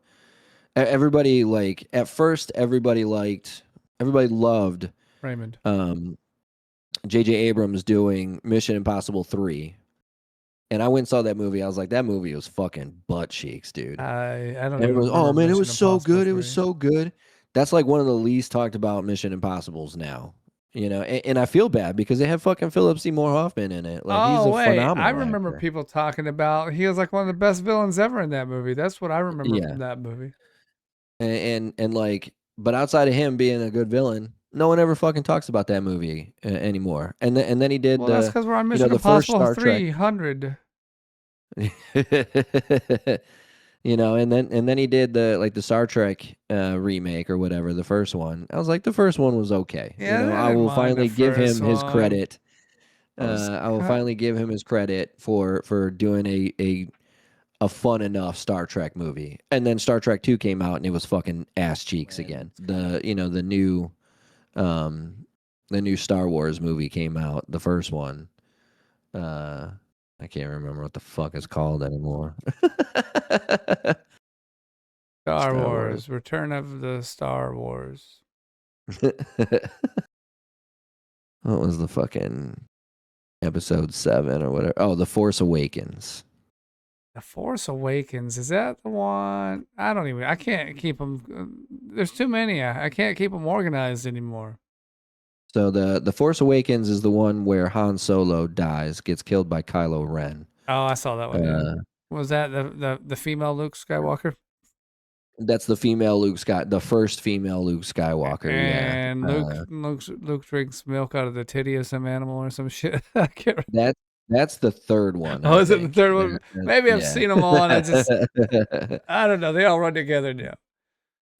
Everybody like at first, everybody loved Raymond. um, JJ Abrams doing Mission Impossible 3. And I went and saw that movie. I was like, that movie was fucking butt cheeks, dude. I don't even Everyone's, oh remember man, it Mission was so Impossible good. It was 3. so good. That's like one of the least talked about Mission Impossibles now. And I feel bad because they have fucking Philip Seymour Hoffman in it. Like he's Oh, a wait. I phenomenal remember actor. people talking about he was like one of the best villains ever in that movie. That's what I remember Yeah. from that movie. And like, but outside of him being a good villain, no one ever fucking talks about that movie anymore. And then he did Well, that's because we're on Mission the first Impossible Star Trek. 300. And then he did the Star Trek remake or whatever, the first one. I was like, the first one was okay. Yeah, I I didn't will mind the finally give first him his one. credit. It was I will finally give him his credit for doing a fun enough Star Trek movie. And then Star Trek 2 came out and it was fucking ass cheeks again. Um the new Star Wars movie came out, the first one. I can't remember what the fuck it's called anymore. Star Star Wars. Wars, Return of the Star Wars. What was the fucking episode 7 or whatever? Oh, The Force Awakens. The Force Awakens, is that the one? I can't keep them. There's too many. I can't keep them organized anymore. So the Force Awakens is the one where Han Solo dies, gets killed by Kylo Ren. Oh, I saw that one. Yeah. Uh, Was that the female Luke Skywalker? that's the female Luke Scott, the first female Luke Skywalker. And Yeah, Luke drinks milk out of the titty of some animal or some shit. I can't. that's the third one. Oh, I is it the think. third one? Maybe I've Yeah. seen them all, and I don't know. They all run together now.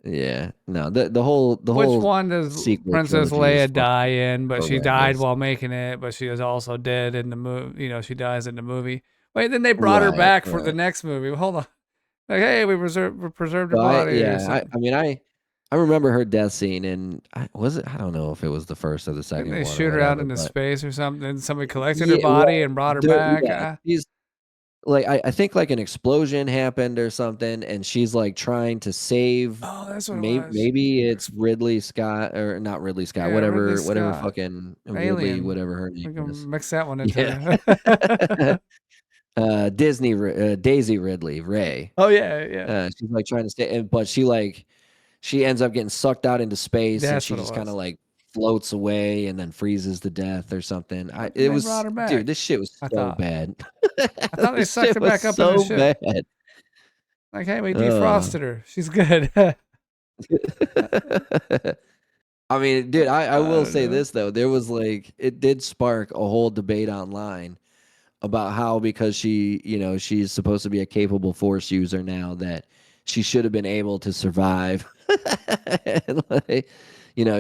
Yeah. No, the whole Which one does sequel Princess trilogy is Leia die in? But she died horrendous. while making it. But she was also dead in the movie. You know, she dies in the movie. Wait, then they brought her Right, back for the right. next movie. Hold on. Like, hey, we preserved her So body or something. I mean, I remember her death scene, and was it? I don't know if it was the first or the Didn't second they one or shoot her out whatever, into but space or something? And somebody collected her yeah, body and brought her back. yeah, she's like, I think like an explosion happened or something, and she's like trying to save. Oh, that's what it was. Maybe it's Ridley Scott or not Ridley Scott, Yeah, Ridley whatever Scott. fucking Ridley, Alien. whatever her name We can is. mix that one Yeah. into. Daisy Ridley, Ray. Oh yeah. She's like trying to stay, but she ends up getting sucked out into space, and That's she what it just kind of was. like floats away and then freezes to death or something. But then It they brought was, her back. dude, this shit was I so thought. bad. I thought they This sucked shit her was back up in the so ship. bad. Like, hey, we Uh, defrosted her. She's good. I mean, dude, I I will don't say know. this though. There was like it did spark a whole debate online about how because she's supposed to be a capable force user now that she should have been able to survive. And like,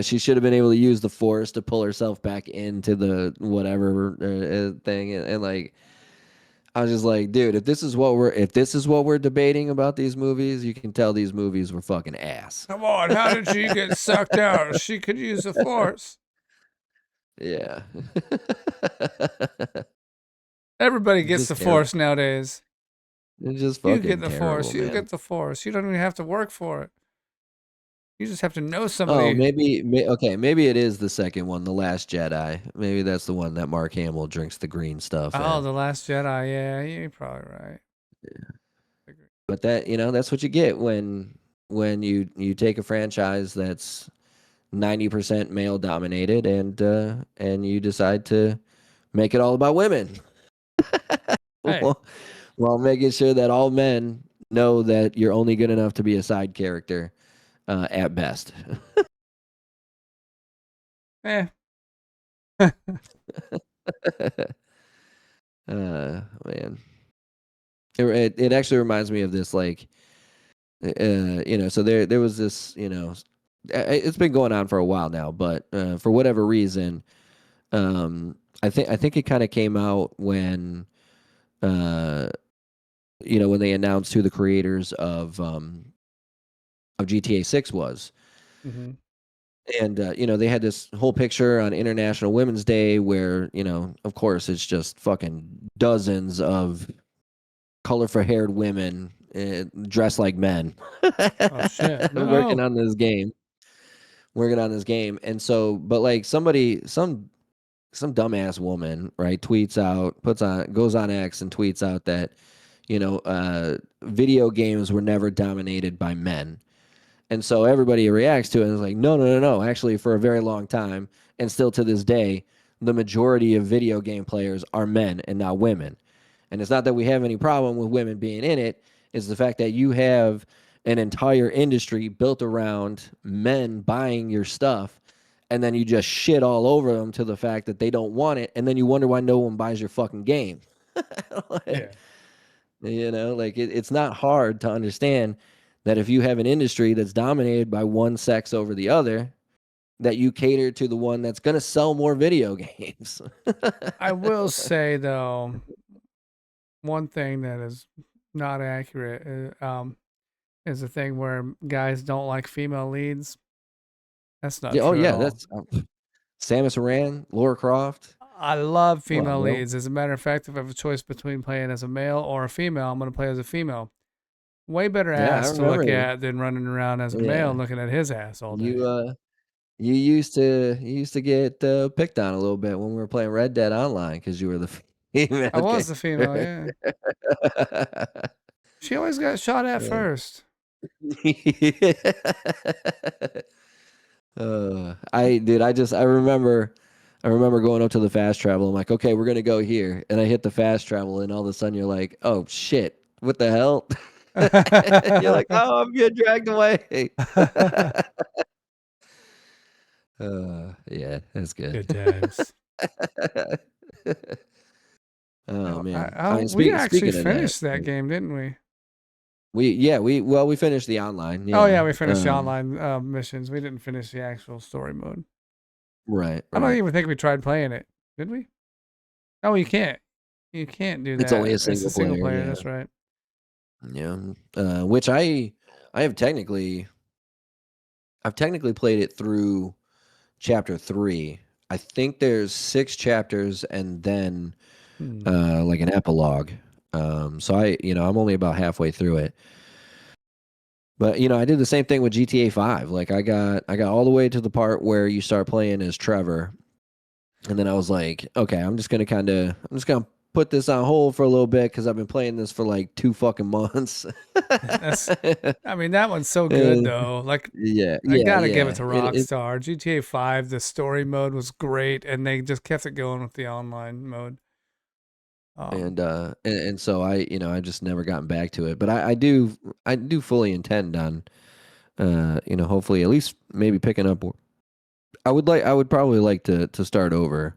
she should have been able to use the force to pull herself back into the whatever thing and like I was just like, dude, if this is what we're debating about these movies, you can tell these movies were fucking ass. Come on, how did she get sucked out? She could use the force. Yeah. Everybody It's gets just the terrible. force nowadays. It's just You get fucking the terrible, force. You man. get the force. You don't even have to work for it. You just have to know Oh, somebody. okay, maybe it is the second one, The Last Jedi. Maybe that's the one that Mark Hamill drinks the green stuff Oh, in. The Last Jedi. Yeah, you're probably right. But that's what you get when you take a franchise that's 90% male dominated and you decide to make it all about women. Hey, While making sure that all men know that you're only good enough to be a side character at best. eh. Man. It actually reminds me of this like so there was this, it's been going on for a while now, but for whatever reason, I think it kind of came out when uh when they announced who the creators of GTA 6 was. hmm And they had this whole picture on International Women's Day where, of course it's just fucking dozens of colorful haired women dressed like men Oh shit. working No. on this game and so but like some dumbass woman, right, goes on X and tweets out that video games were never dominated by men. And so everybody reacts to it and is like, no, no, no, no. Actually, for a very long time, and still to this day, the majority of video game players are men and not women. And it's not that we have any problem with women being in it. It's the fact that you have an entire industry built around men buying your stuff, and then you just shit all over them to the fact that they don't want it, and then you wonder why no one buys your fucking game. Yeah. Like, like it's not hard to understand that if you have an industry that's dominated by one sex over the other, that you cater to the one that's going to sell more video games. I will say though, one thing that is not accurate is the thing where guys don't like female leads. That's not Yeah, oh true at yeah, all. that's Samus Aran, Laura Croft. I love Come on, female bro. leads. As a matter of fact, if I have a choice between playing as a male or a female, I'm going to play as a female. Way better Yeah, I ass to look remember. at than running around as a male Yeah, and looking at his ass all day. you you used to get picked on a little bit when we were playing Red Dead Online because you were the female I was the female, character. yeah. She always got shot at Uh, first. I remember going up to the fast travel. I'm like, okay, we're gonna go here, and I hit the fast travel, and all of a sudden you're like, oh shit, what the hell? You're like, oh, I'm getting dragged away. Yeah, that's good. Good times. Oh No, man, we actually speaking of that, finished that game, didn't we? we finished the online, Oh yeah, yeah. we finished the online missions. We didn't finish the actual story mode. Right, I don't right. even think we tried playing it. Did we? Oh, you can't. You can't do It's only a that. It's a single single player, player. yeah, That's right. yeah. Which I have I've technically played it through chapter 3. I think there's 6 chapters and then Hmm. like an epilogue. So I'm only about halfway through it. But I did the same thing with GTA 5. Like I got all the way to the part where you start playing as Trevor, and then I was like, okay, I'm just gonna put this on hold for a little bit because I've been playing this for like 2 fucking months. That's. I mean, that one's so good And though. Like, yeah, I yeah, gotta give it yeah. to It Rockstar. GTA 5, the story mode was great, and they just kept it going with the online mode. and so I just never gotten back to it. But I do fully intend on hopefully at least maybe picking up. I would probably like to start over,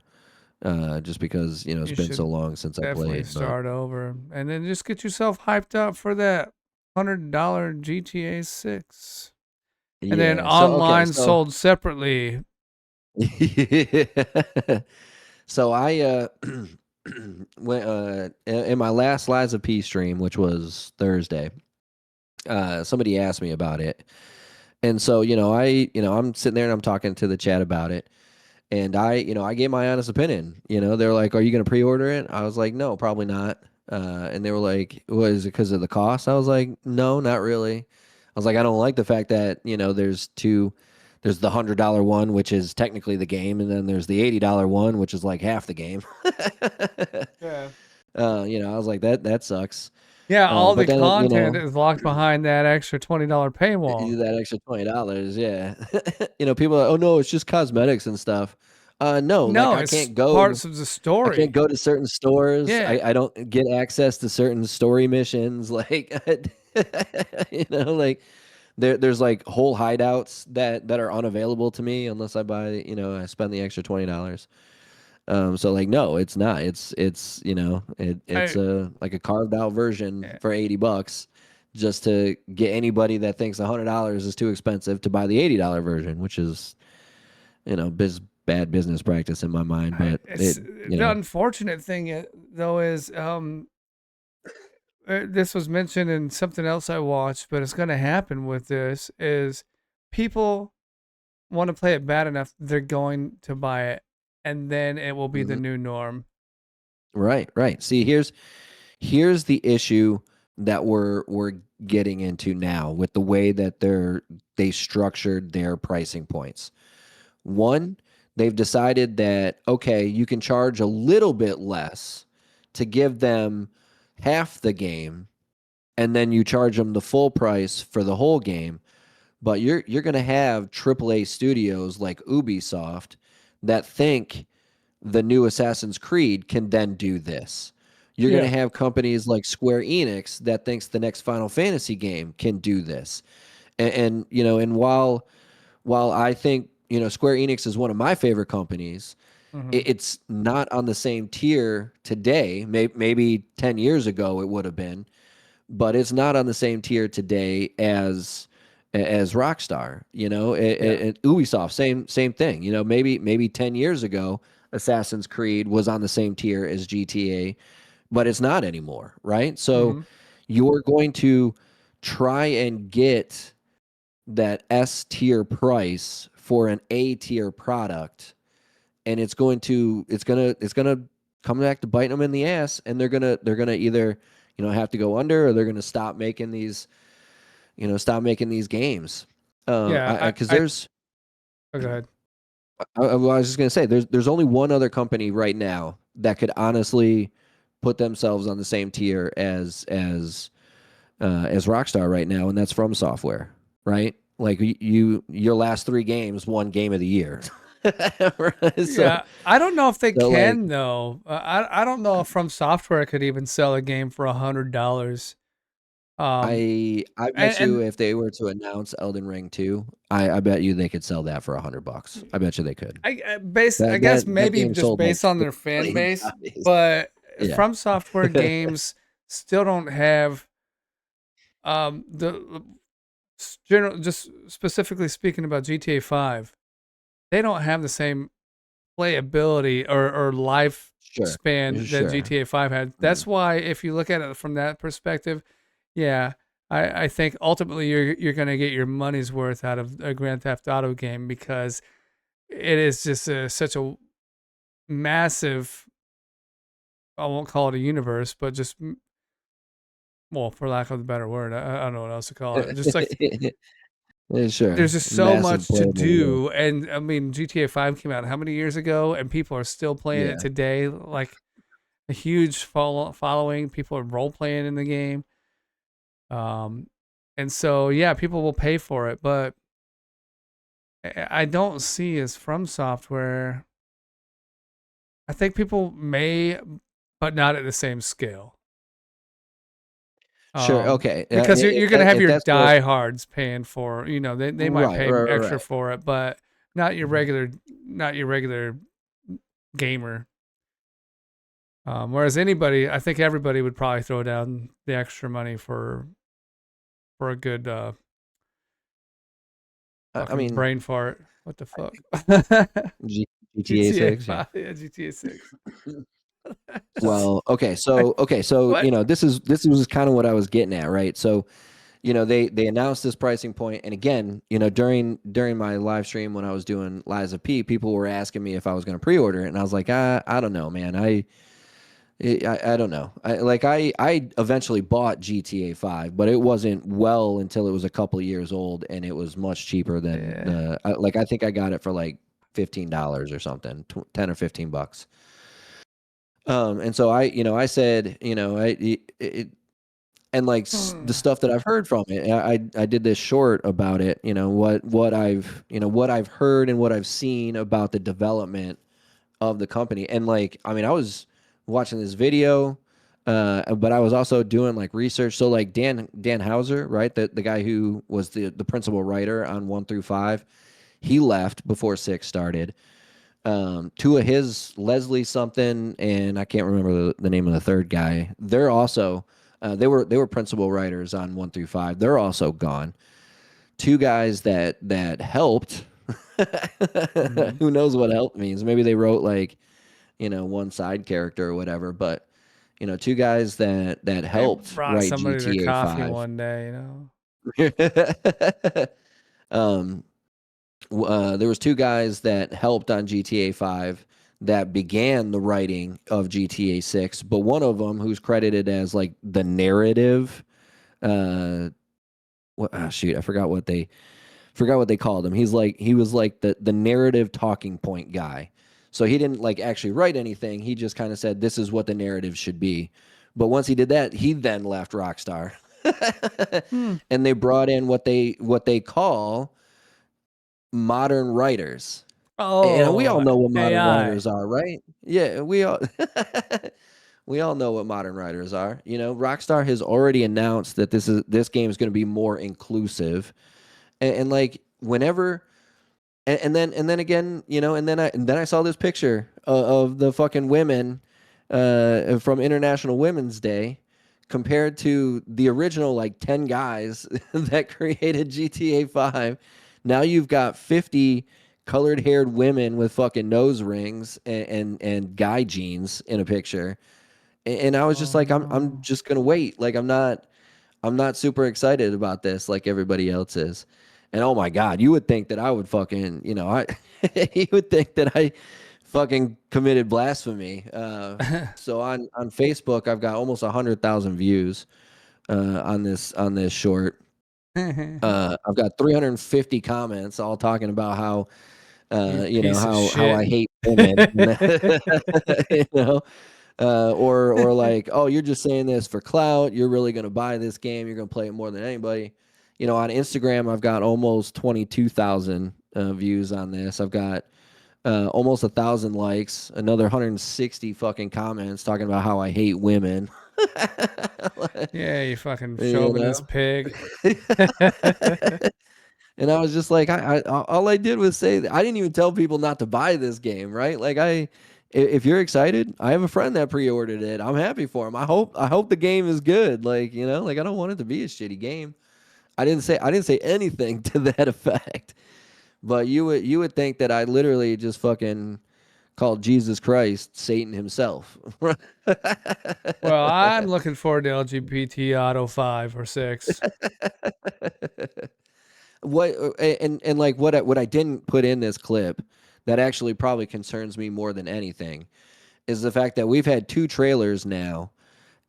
just because it's You been so should long since I definitely played. But start over, and then just get yourself hyped up for that $100 GTA 6, and then yeah, so okay, online so sold separately. so I went in my last Lies of P stream, which was Thursday. Somebody asked me about it, and so I'm sitting there and I'm talking to the chat about it. And I gave my honest opinion. They're like, "Are you going to pre-order it?" I was like, "No, probably not." And they were like, "Was it because of the cost?" I was like, "No, not really." I was like, "I don't like the fact that there's the $100 one, which is technically the game, and then there's the $80 one, which is like half the game." Yeah. I was like, that sucks. Yeah, all But the then content is locked behind that extra $20 paywall. that extra $20, yeah. People are, oh no, it's just cosmetics and stuff. No, like No, I it's can't go. parts of the I can't story. go to certain stores. I, Yeah. I don't get access to certain story missions. Like, like there's like whole hideouts that are unavailable to me unless I spend the extra $20. So like, no, it's not. It's I like a carved out version yeah. for $80 just to get anybody that thinks $100 is too expensive to buy the $80 version, which is bad business practice in my mind. But It's the unfortunate thing though is this was mentioned in something else I watched, but it's going to happen with this is people want to play it bad enough they're going to buy it, and then it will be the mhm. new norm. Right, right. See, here's the issue that we're getting into now with the way that they structured their pricing points. One, they've decided that okay, you can charge a little bit less to give them half the game, and then you charge them the full price for the whole game. But you're going to have AAA studios like Ubisoft that think the new Assassin's Creed can then do this. You're going to Yeah. have companies like Square Enix that thinks the next Final Fantasy game can do this. And while I think Square Enix is one of my favorite companies, Hmm. it's not on the same tier today. Maybe 10 years ago it would have been, but it's not on the same tier today as Rockstar. Yeah. Ubisoft, same thing. Maybe 10 years ago, Assassin's Creed was on the same tier as GTA, but it's not anymore, right? So Hmm. you're going to try and get that S tier price for an A tier product, and it's gonna come back to bite them in the ass, and they're gonna either have to go under, or they're gonna stop making these games. Yeah. Because I there's oh, go ahead. well, I was just gonna say there's only one other company right now that could honestly put themselves on the same tier as Rockstar right now, and that's From Software, right? Like your last 3 games won Game of the Year. so Yeah, I don't know if they so like can though. I don't know if From Software could even sell a game for $100. Um, I bet you and if they were to announce Elden Ring 2, I bet you they could sell that for $100. I bet you they could. I That guess that that maybe game just sold like based on 6 their fan million base, copies. but Yeah. From Software games still don't have the general. Just specifically speaking about GTA 5, they don't have the same playability or Sure. lifespan that Sure. GTA 5 had. Mm. That's why if you look at it from that perspective, yeah, I think ultimately you're gonna get your money's worth out of a Grand Theft Auto game because it is just such a massive. I won't call it a universe, but just well, for lack of a better word, I don't know what else to call it. Just like Yeah, there's sure. just so Massive much to playable world. do, and I mean GTA 5 came out how many years ago, and people are still playing it Yeah. today. Like a huge following. People are role playing in the game. Um, and so yeah, people will pay for it, but I don't see as From Software. I think people may, but not at the same scale. Sure. Okay. Because you're gonna have If your that's what diehards paying for, they might right, pay right, right, extra right. for it, but not your Mhm. regular, not your regular gamer. Whereas anybody, I think everybody would probably throw down the extra money for a good I fucking mean, brain fart. What the fuck? G GTA GTA 6, yeah. 5, yeah, GTA 6. Well, I, so, what? this was kind of what I was getting at, right? So, they announced this pricing point, and again, during my live stream when I was doing Lies of P, people were asking me if I was going to pre-order it, and I was like, I don't know, man. I don't know. I eventually bought GTA 5, but it wasn't well until it was a couple of years old, and it was much cheaper than Yeah. I think I got it for like $15 or something, 10 or $15. And so I said, and like the Hmm. stuff that I've heard from it, I did this short about it. What I've heard and what I've seen about the development of the company. And like, I mean, I was watching this video, but I was also doing like research. So like Dan Hauser, right, the guy who was the principal writer on 1 through 5, he left before 6 started. Two of his, Leslie something, and I can't remember the name of the third guy. They're also they were principal writers on 1 through 5. They're also gone. Two guys that helped. Hmm. Who knows what help means? Maybe they wrote like one side character or whatever. But two guys that They helped brought write somebody their GTA coffee 5. one day. um, there was two guys that helped on GTA 5 that began the writing of GTA 6, but one of them who's credited as like the narrative. Uh, shoot, I forgot what they called him. He was like the narrative talking point guy. So he didn't like actually write anything. He just kind of said this is what the narrative should be. But once he did that, he then left Rockstar. Hmm. And they brought in what they call modern writers. And we all Oh, know what modern AI. writers are, right? Yeah, we all we all know what modern writers are. Rockstar has already announced that this game is going to be more inclusive. And like whenever and then again, and then I saw this picture of the fucking women from International Women's Day compared to the original like 10 guys that created GTA 5. Now you've got 50 colored haired women with fucking nose rings and guy jeans in a picture. And I was just Oh like, I'm no. just gonna wait. Like I'm not super excited about this like everybody else is. And oh my God, you would think that I would fucking, you would think that I fucking committed blasphemy. So on Facebook, I've got almost 100,000 views on this short. I've got 350 comments all talking about how You you know piece of how I shit. hate women, you know, or like, oh, you're just saying this for clout. You're really gonna buy this game. You're gonna play it more than anybody. You know, on Instagram, I've got almost 22,000 views on this. I've got almost 1,000 likes, another 160 fucking comments talking about how I hate women. Yeah, you fucking You chauvinist know? pig. And I was just like, all I did was say that I didn't even tell people not to buy this game, right? Like if you're excited, I have a friend that pre-ordered it. I'm happy for him. I hope the game is good. Like, you know, like I don't want it to be a shitty game. I didn't say anything to that effect. But you would think that I literally just fucking called Jesus Christ Satan himself. Well, I'm looking forward to LGBT Auto 5 or 6. What and like what I didn't put in this clip that actually probably concerns me more than anything is the fact that we've had 2 trailers now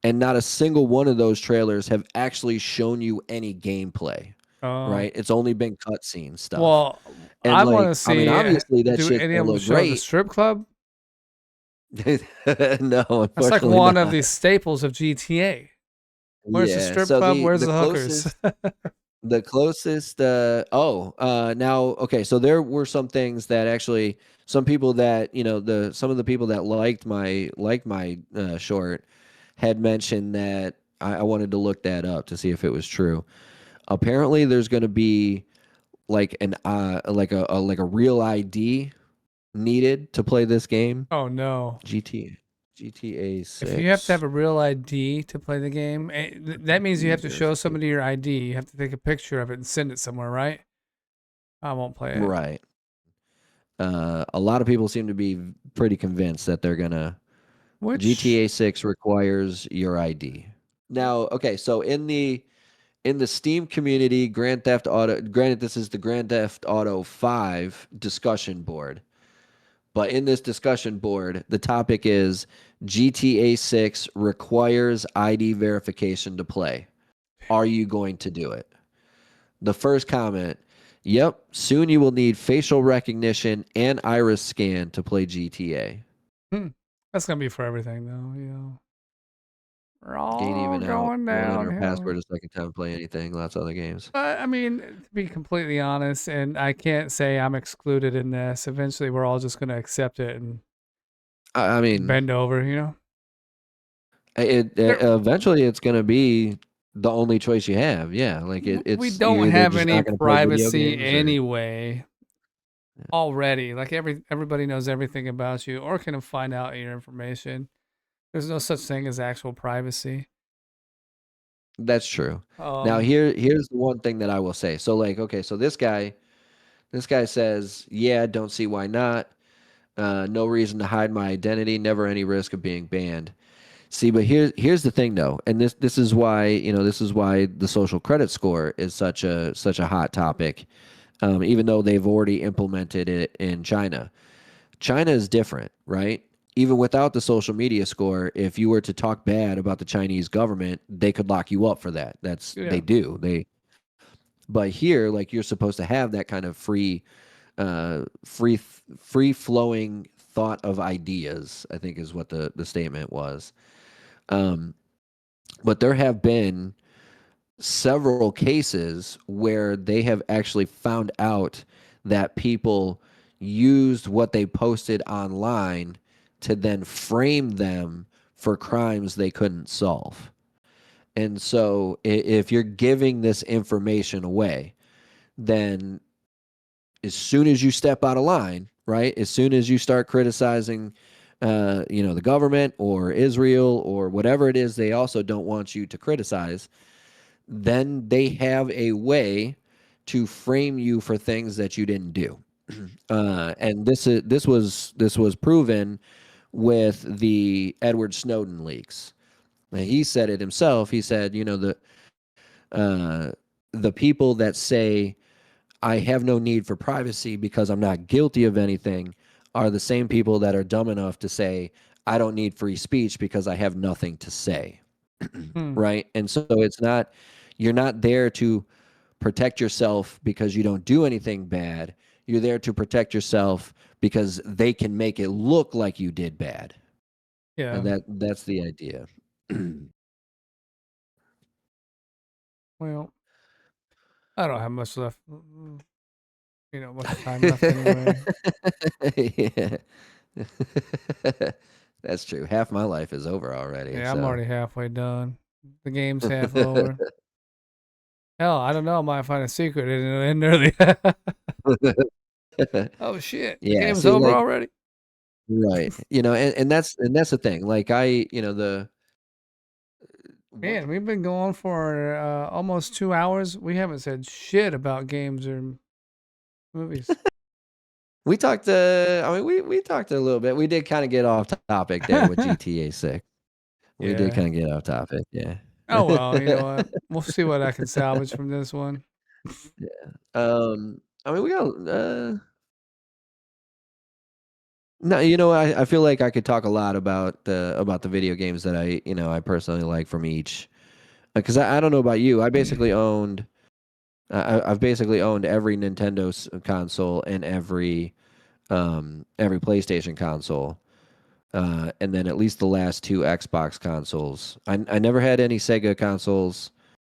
and not a single one of those trailers have actually shown you any gameplay, Oh. right? It's only been cutscene stuff. Well, And I like, wanna I mean, see, obviously that do shit's any gonna of them look show the great. strip club? No, That's like unfortunately one of not. the staples of GTA. Where's the Yeah. strip So club? Where's the hookers? the closest now okay, so there were some things that actually some people that, you know, the some of the people that liked my short had mentioned that I wanted to look that up to see if it was true. Apparently there's going to be like an like a real ID needed to play this game. Oh, no. GT GTA If you have to have 6 a real ID to play the game, that means you have to show verification. somebody your ID. You have to take a picture of it and send it somewhere, right? I won't play it. Right. A lot of people seem to be pretty convinced that they're gonna Which, GTA 6 requires your ID. Now, okay, so in the Steam community, Grand Theft Auto, granted this is the Grand Theft Auto 5 discussion board, but in this discussion board, the topic is GTA 6 requires ID verification to play. Are you going to do it? The first comment, yep, soon you will need facial recognition and iris scan to play GTA. hmm, that's gonna be for everything, though. You know, we're Ain't all even out. going Won't enter a downhill. password a second time play anything. Lots of other games. But I mean, to be completely honest, and I can't say I'm excluded in this. Eventually, we're all just gonna accept it and I mean, bend over. You know, it there, eventually it's gonna be the only choice you have. Yeah, like we it's don't you're either have just any not gonna play video privacy games or anyway. Already, like everybody knows everything about you, or can find out your information. There's no such thing as actual privacy. that's true. Now Um, here's the one thing that I will say. So like, okay, so this guy says, yeah, don't see why not. No reason to hide my identity. Never any risk of being banned. See, but here's the thing though, and this is why, you know, this is why the social credit score is such a hot topic. Even though they've already implemented it in China. China is different, right? Even without the social media score, if you were to talk bad about the Chinese government, they could lock you up for that. They yeah. do. But here, like you're supposed to have that kind of free flowing thought of ideas, I think is what the statement was. Um, but there have been several cases where they have actually found out that people used what they posted online to then frame them for crimes they couldn't solve. And so if you're giving this information away, then as soon as you step out of line, right? As soon as you start criticizing you know, the government or Israel or whatever it is they also don't want you to criticize, then they have a way to frame you for things that you didn't do. And this was proven with the Edward Snowden leaks. And he said it himself. He said, you know, the people that say I have no need for privacy because I'm not guilty of anything are the same people that are dumb enough to say I don't need free speech because I have nothing to say. Hmm. Right? And so it's not you're not there to protect yourself because you don't do anything bad. You're there to protect yourself because they can make it look like you did bad. Yeah. And that's the idea. Well, I don't have much left. Much time left anyway. Yeah. That's true. Half my life is over already. Yeah, I'm So already halfway done. The game's half over. Hell, I don't know. I might find a secret and it'll end early. Oh shit! The yeah, game's see, over like, already. right. And that's the thing. Like the one Man, we've been going for almost 2 hours. We haven't said shit about games or movies. we talked I mean we talked a little bit. We did kind of get off topic there with GTA 6. We did Yeah. kind of get off topic, yeah. Oh well, you know what? We'll see what I can salvage from this one. I mean we got no, I feel like I could talk a lot about the video games that I personally like from each. Because I don't know about you, I've basically owned every Nintendo console and every PlayStation console, and then at least the last two Xbox consoles. I never had any Sega consoles.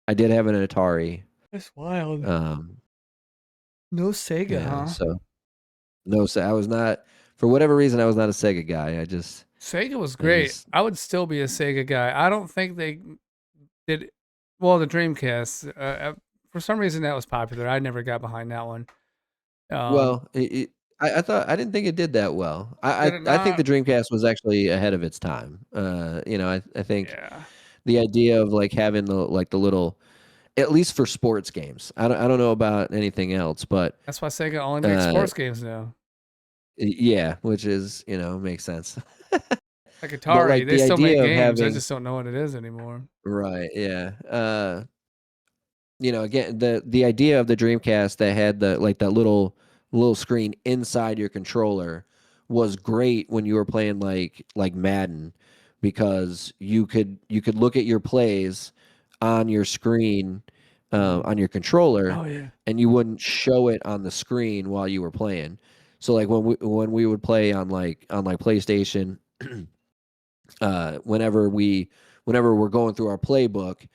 I did have an Atari. That's wild. Um, No Sega, yeah, huh? so no, so I was not for whatever reason I was not a Sega guy. Sega was I great. just I would still be a Sega guy. I don't think they did well. The Dreamcast, for some reason, that was popular. I never got behind that one. Um, well, I thought I didn't think it did that well. did it I think the not? Dreamcast was actually ahead of its time. I think Yeah, the idea of like having the little, at least for sports games. I don't know about anything else, but that's why Sega only makes uh, sports games now. yeah, which is makes sense. Like But Atari, like they the still make idea of games. I having just don't know what it is anymore. right, yeah. Again, the idea of the Dreamcast that had the like that little screen inside your controller was great when you were playing like Madden, because you could look at your plays on your screen, Mhm. on your controller, Oh yeah. and you wouldn't show it on the screen while you were playing. So like when we would play on PlayStation, whenever we're going through our playbook,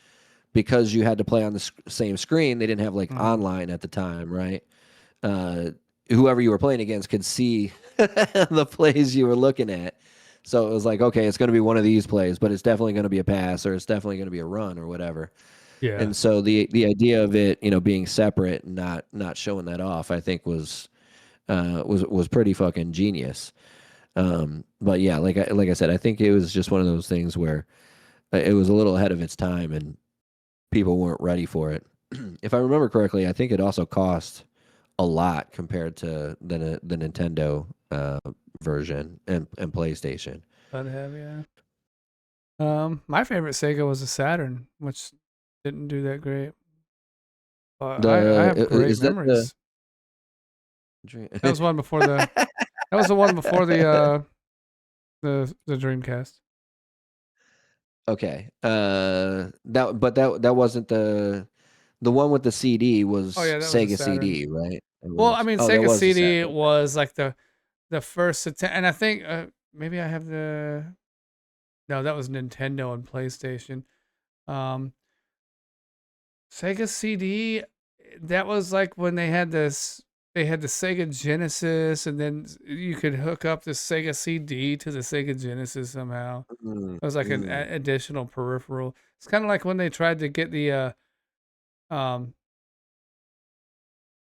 because you had to play on the same screen. They didn't have like Mhm. online at the time, right? Uh, Whoever you were playing against could see the plays you were looking at. So it was like, okay, it's going to be one of these plays, but it's definitely going to be a pass, or it's definitely going to be a run, or whatever. Yeah. And so the idea of it, being separate and not showing that off, I think was pretty fucking genius. But yeah, like I said, I think it was just one of those things where it was a little ahead of its time, and people weren't ready for it. If I remember correctly, I think it also cost a lot compared to the Nintendo version and PlayStation. I'd have, yeah. My favorite Sega was the Saturn, which didn't do that great. But I have great Is that the memories. That was one before the that was the one before the Dreamcast. okay? That wasn't the one with the CD Oh was yeah, that was the Sega Saturn. CD, right? It Well, I was. mean, Oh, that Sega was the CD Saturn. was like the first attempt, and I think maybe I have the no, that was Nintendo and PlayStation. Um, Sega CD, that was like when they had this. They had the Sega Genesis, and then you could hook up the Sega CD to the Sega Genesis somehow. Mm, It was like an mm. additional peripheral. It's kind of like when they tried to get the um.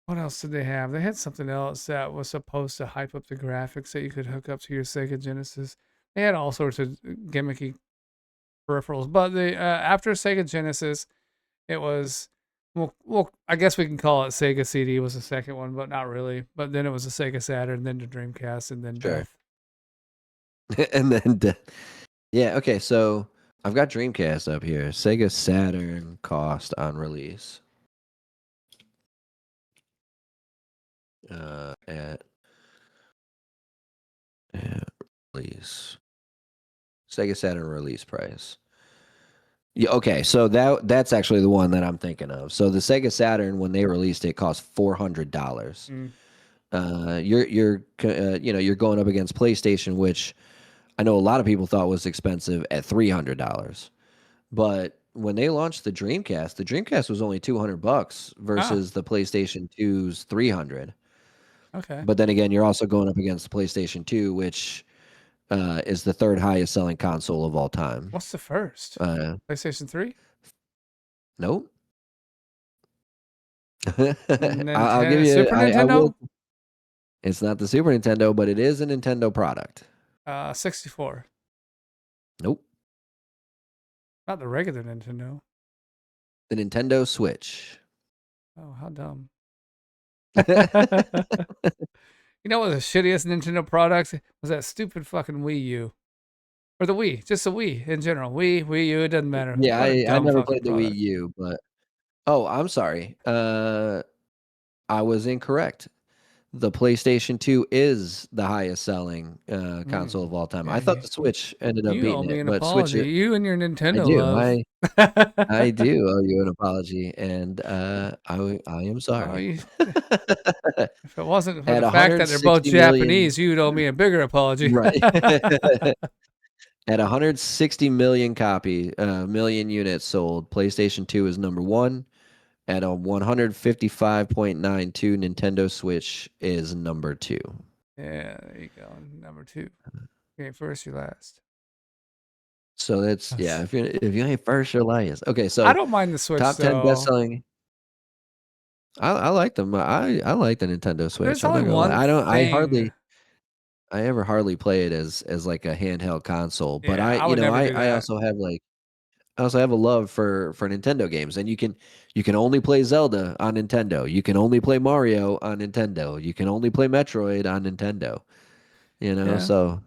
What else did they have? They had something else that was supposed to hype up the graphics that you could hook up to your Sega Genesis. They had all sorts of gimmicky peripherals, but the after Sega Genesis, it was well, I guess we can call it Sega CD was the second one, but not really. But then it was the Sega Saturn, then the Dreamcast, and then Sure. death. And then yeah, okay, so I've got Dreamcast up here. Sega Saturn cost on release. At release. Sega Saturn release price. Yeah, okay, so that's actually the one that I'm thinking of. So the Sega Saturn, when they released it, cost $400. Mm. you're going up against PlayStation, which I know a lot of people thought was expensive at $300. But when they launched the Dreamcast was only $200 Ah, versus the PlayStation 2's 300. okay. But then again, you're also going up against the PlayStation 2, which is the third highest selling console of all time. What's the first? Uh, PlayStation 3? nope. I'll give Nintendo, you. Super I will. Nintendo? It's not the Super Nintendo, but it is a Nintendo product. 64. Nope. Not the regular Nintendo. The Nintendo Switch. Oh, how dumb. You know what the shittiest Nintendo products was? That stupid fucking Wii U. Or the Wii, just the Wii in general. Wii U, it doesn't matter. Yeah, What a I dumb never fucking played the Wii product. U, but oh, I'm sorry. I was incorrect. The PlayStation 2 is the highest selling console of all time. Yeah, I thought the Switch ended up you owe beating me it, an but Switch. apology. You and your I Nintendo do. love. I do owe you an apology, and I am Oh, sorry. if it wasn't for At the fact that they're both 160 million, Japanese, you'd owe me a bigger apology. right? At 160 million units sold, PlayStation 2 is number one. At a 155.92, Nintendo Switch is number two. Yeah, there you go. Number 2. Okay, first you last. So that's yeah. If you ain't first, you're last. Okay, I so don't mind the Switch top 10 best though. selling. I like them. I like the Nintendo Switch. There's I'm only not gonna lie. one thing. I ever hardly play it as like a handheld console. But Yeah, I would never do I that. also have a love for Nintendo games, and you can only play Zelda on Nintendo. You can only play Mario on Nintendo. You can only play Metroid on Nintendo. Yeah. So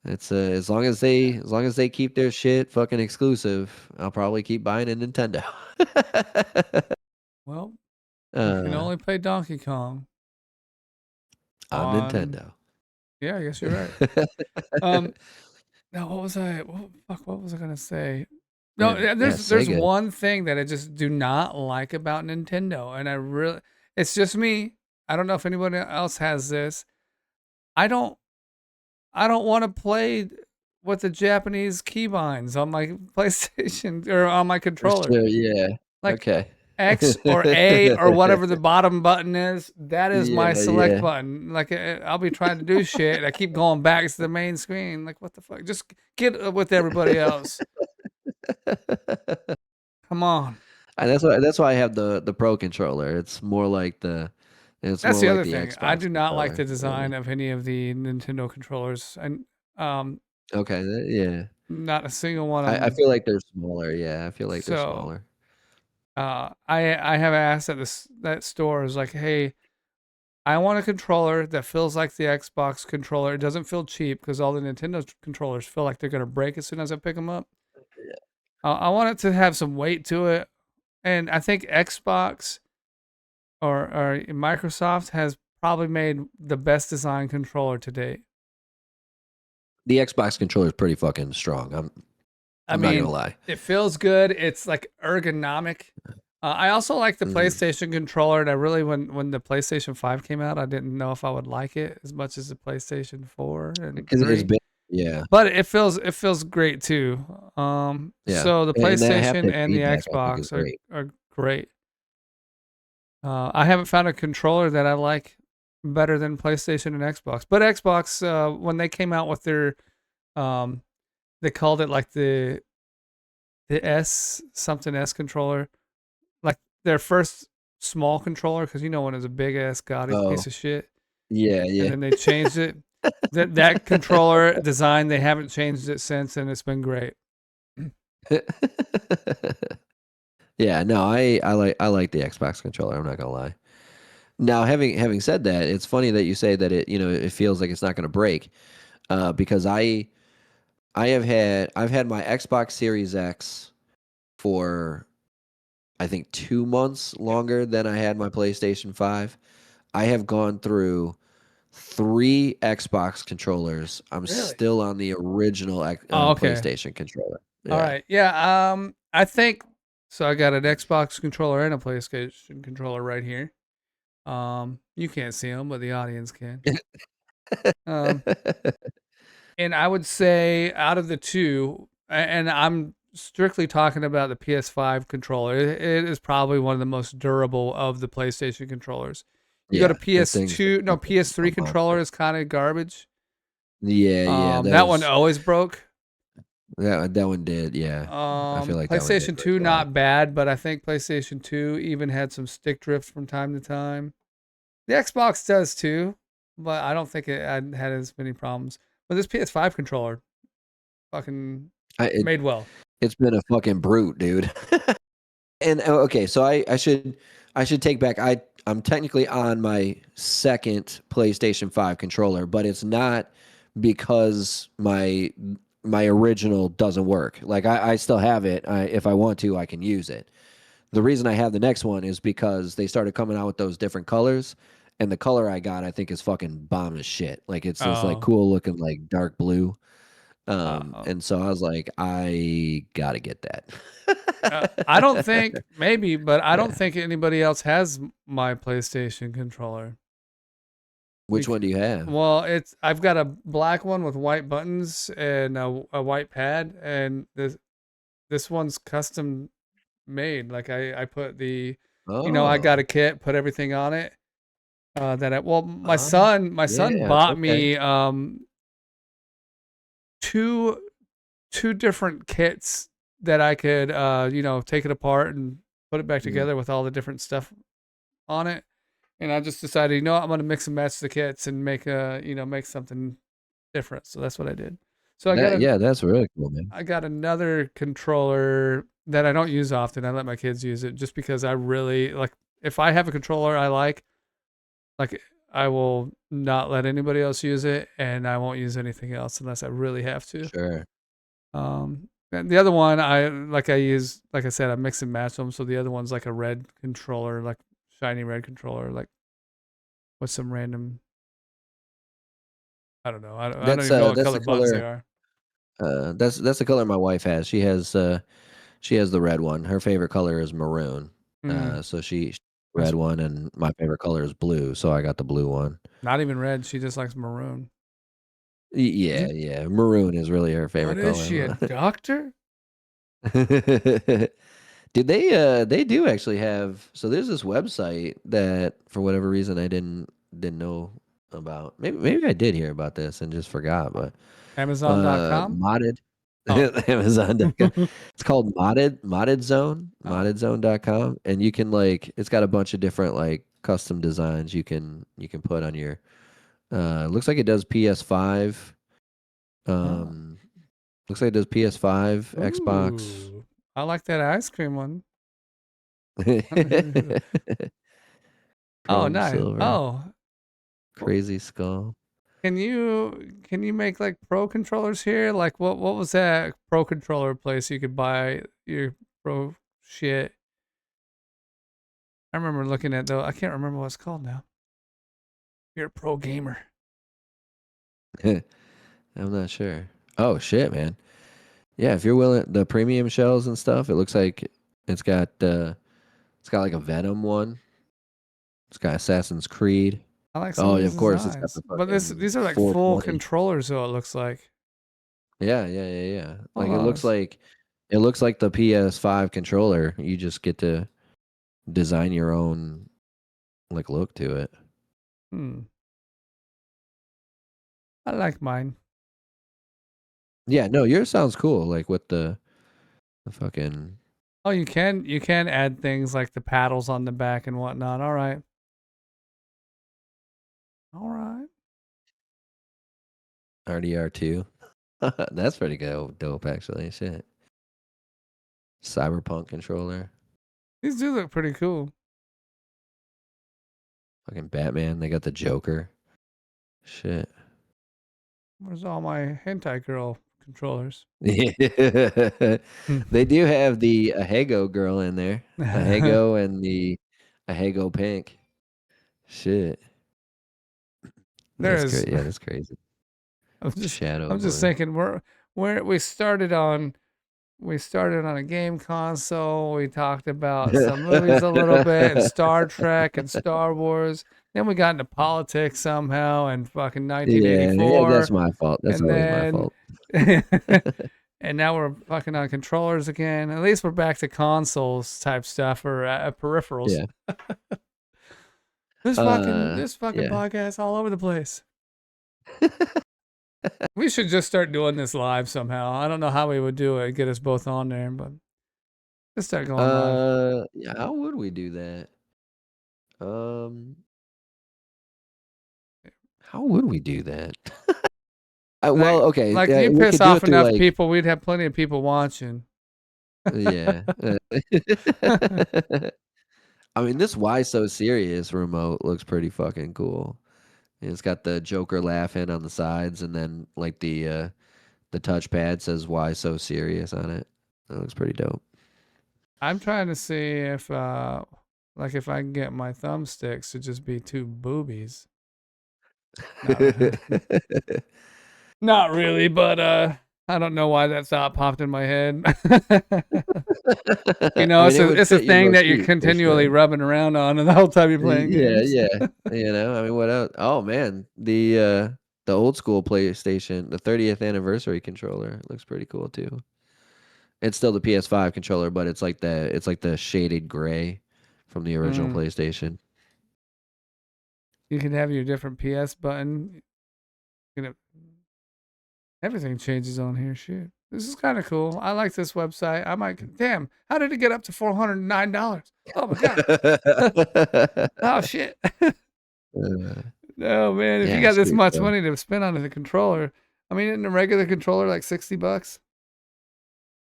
it's as long as they keep their shit fucking exclusive, I'll probably keep buying a Nintendo. Well, you can uh, only play Donkey Kong on on. Nintendo. Yeah, I guess you're right. Um, now what was I gonna say? No, And yeah, yeah, there's Sega. one thing that I just do not like about Nintendo, and I really, it's just me. I don't know if anybody else has this. I don't I don't want to play with the Japanese keybinds on my PlayStation or on my controller. Sure, yeah. Like Okay. X or A or whatever the bottom button is, that is my Yeah, select yeah. button. Like I'll be trying to do shit, and I keep going back to the main screen. Like what the fuck? Just get with everybody else. Come on. And that's why I have the Pro controller. It's That's more the like other the thing. I Xbox do not like the controller. Yeah. design of any of the Nintendo controllers, and Okay, yeah. not a single one of I them. feel like they're smaller. Yeah, I feel like they're So smaller. I have asked at that store is like, hey, I want a controller that feels like the Xbox controller. It doesn't feel cheap because all the Nintendo controllers feel like they're gonna break as soon as I pick them up. I want it to have some weight to it, and I think Xbox or Microsoft has probably made the best design controller to date. The Xbox controller is pretty fucking strong. I I'm not gonna mean, lie. it feels good. It's like ergonomic. I also like the Mhm. PlayStation controller, and I really when the PlayStation 5 came out, I didn't know if I would like it as much as the PlayStation 4 and Because it's 3. big. Yeah, But it feels great too. yeah. So the And that PlayStation haptic and the feedback I think is Xbox great. are great. I haven't found a controller that I like better than PlayStation and Xbox. But Xbox, when they came out with their, um, they called it like the S something S controller, like their first small controller, because you know when it's a big ass gaudy Oh, piece of shit, yeah, and yeah. then they changed it. That controller design, they haven't changed it since, and it's been great. Yeah, no, I like the Xbox controller. I'm not gonna lie. Now, having said that, it's funny that you say that it feels like it's not gonna break. Because I've had my Xbox Series X for I think 2 months longer than I had my PlayStation 5. I have gone through three Xbox controllers. I'm Really? still on the original Oh, okay. PlayStation controller. All Yeah. right. Yeah. I think so. I got an Xbox controller and a PlayStation controller right here. You can't see them, but the audience can. Um, and I would say out of the two, and I'm strictly talking about the PS5 controller, it is probably one of the most durable of the PlayStation controllers. You go to Yeah, that thing's PS2, no, a PS3 controller monster. is kind of garbage. Yeah, yeah, that That one was always broke. that one did. Yeah, I feel like that one did PlayStation break 2 a lot. not bad, but I think PlayStation 2 even had some stick drift from time to time. The Xbox does too, but I don't think it had as many problems. But this PS5 controller, fucking I it, made well. it's been a fucking brute, dude. And okay, so I should take back. I'm technically on my second PlayStation 5 controller, but it's not because my original doesn't work. Like I still have it. If I want to, I can use it. The reason I have the next one is because they started coming out with those different colors, and the color I got I think is fucking bomb as shit. Like it's this like Oh, cool looking like dark blue. uh, And so I was like, I gotta get that. I don't think maybe, but I don't think anybody else has my PlayStation controller. Which one do you have? Well, I've got a black one with white buttons and a white pad, and this one's custom made. Like I put I got a Oh, kit, put everything on it. My oh, son yeah, bought okay. me two different kits that I could take it apart and put it back Mhm. together with all the different stuff on it. And I just decided, I'm gonna mix and match the kits and make something different. So that's what I did. So Yeah, that's really cool, man. I got another controller that I don't use often. I let my kids use it just because I really like if I have a controller I like I will not let anybody else use it and I won't use anything else unless I really have to. Sure. And the other one I use like I said I mix and match them. So the other one's like a red controller, like shiny red controller, like with some random I don't know. I don't even know what That's the color buttons they color. are. That's the color my wife has. She has the red one. Her favorite color is maroon. Mm, So she that's red one, and my favorite color is blue. So I got the blue one. not even red. She just likes maroon. Yeah, Did, yeah. Maroon is really her what favorite is she, a color. doctor? Did they do actually have so there's this website that for whatever reason I didn't know about. Maybe I did hear about this and just forgot, but Amazon.com? modded Oh. Amazon.com. It's called modded zone, Oh. moddzone.com, and you can like it's got a bunch of different like custom designs you can put on your looks like it does PS5. Oh. Um looks like it does PS5, Xbox. Ooh. I like that ice cream one. Oh, Chrome nice. silver, Oh. Well, crazy skull. can you make like pro controllers here? Like what was that pro controller place you could buy your pro shit? I remember looking at though. I can't remember what it's called now. You're a pro gamer. I'm not sure. Oh shit, man. Yeah, if you're willing, the premium shells and stuff. It looks like it's got it's got like a Venom one. It's got Assassin's Creed. I like some Oh, of yeah, these of course, it's got designs. the But fucking these are like full 420. controllers though, it looks like. Yeah, yeah, yeah, yeah. Hold Like on. it looks like the PS5 controller. You just get to design your own like look to it. Hmm. I like mine. Yeah, no, yours sounds cool. Like with the fucking Oh, you can add things like the paddles on the back and whatnot. All right. All right. RDR2. That's pretty good, dope actually. Shit. Cyberpunk controller. These do look pretty cool. Fucking Batman. They got the Joker. Shit. Where's all my hentai girl controllers? Yeah. They do have the Ahego girl in there. Ahego and the Ahego pink. Shit. there That's is great. Yeah, that's crazy. I'm just Shadow I'm just blue. thinking we started on we started on a game console. We talked about some movies a little bit, and Star Trek and Star Wars. Then we got into politics somehow, and fucking Yeah, that's 1984, my fault. That's and always my then fault. and now we're fucking on controllers again. At least we're back to consoles type stuff or peripherals. Yeah. This fucking Yeah. podcast all over the place. We should just start doing this live somehow. I don't know how we would do it, get us both on there, but let's start going live. Yeah, how would we do that? How would we do that? Well, okay, Like you we piss could do off it through, enough like people, we'd have plenty of people watching. yeah. I mean, this Why So Serious remote looks pretty fucking cool. It's got the Joker laughing on the sides, and then like the touchpad says "Why So Serious" on it. That looks pretty dope. I'm trying to see if like if I can get my thumbsticks to just be two boobies. Not really, but I don't know why that thought popped in my head. You know, I mean, it's a fit you thing that low-key, you're for continually sure. rubbing around on and the whole time you're playing Yeah, games. yeah. You know, I mean, what else? Oh man, the old school PlayStation, the 30th anniversary controller looks pretty cool too. It's still the PS5 controller, but it's like the shaded gray from the original PlayStation. You can have your different PS button. Everything changes on here. Shit. This is kind of cool. I like this website. I might. Damn. How did it get up to $409? Oh my god. Oh shit. No man. If you got this much money to spend on the controller, I mean, in a regular controller, like $60.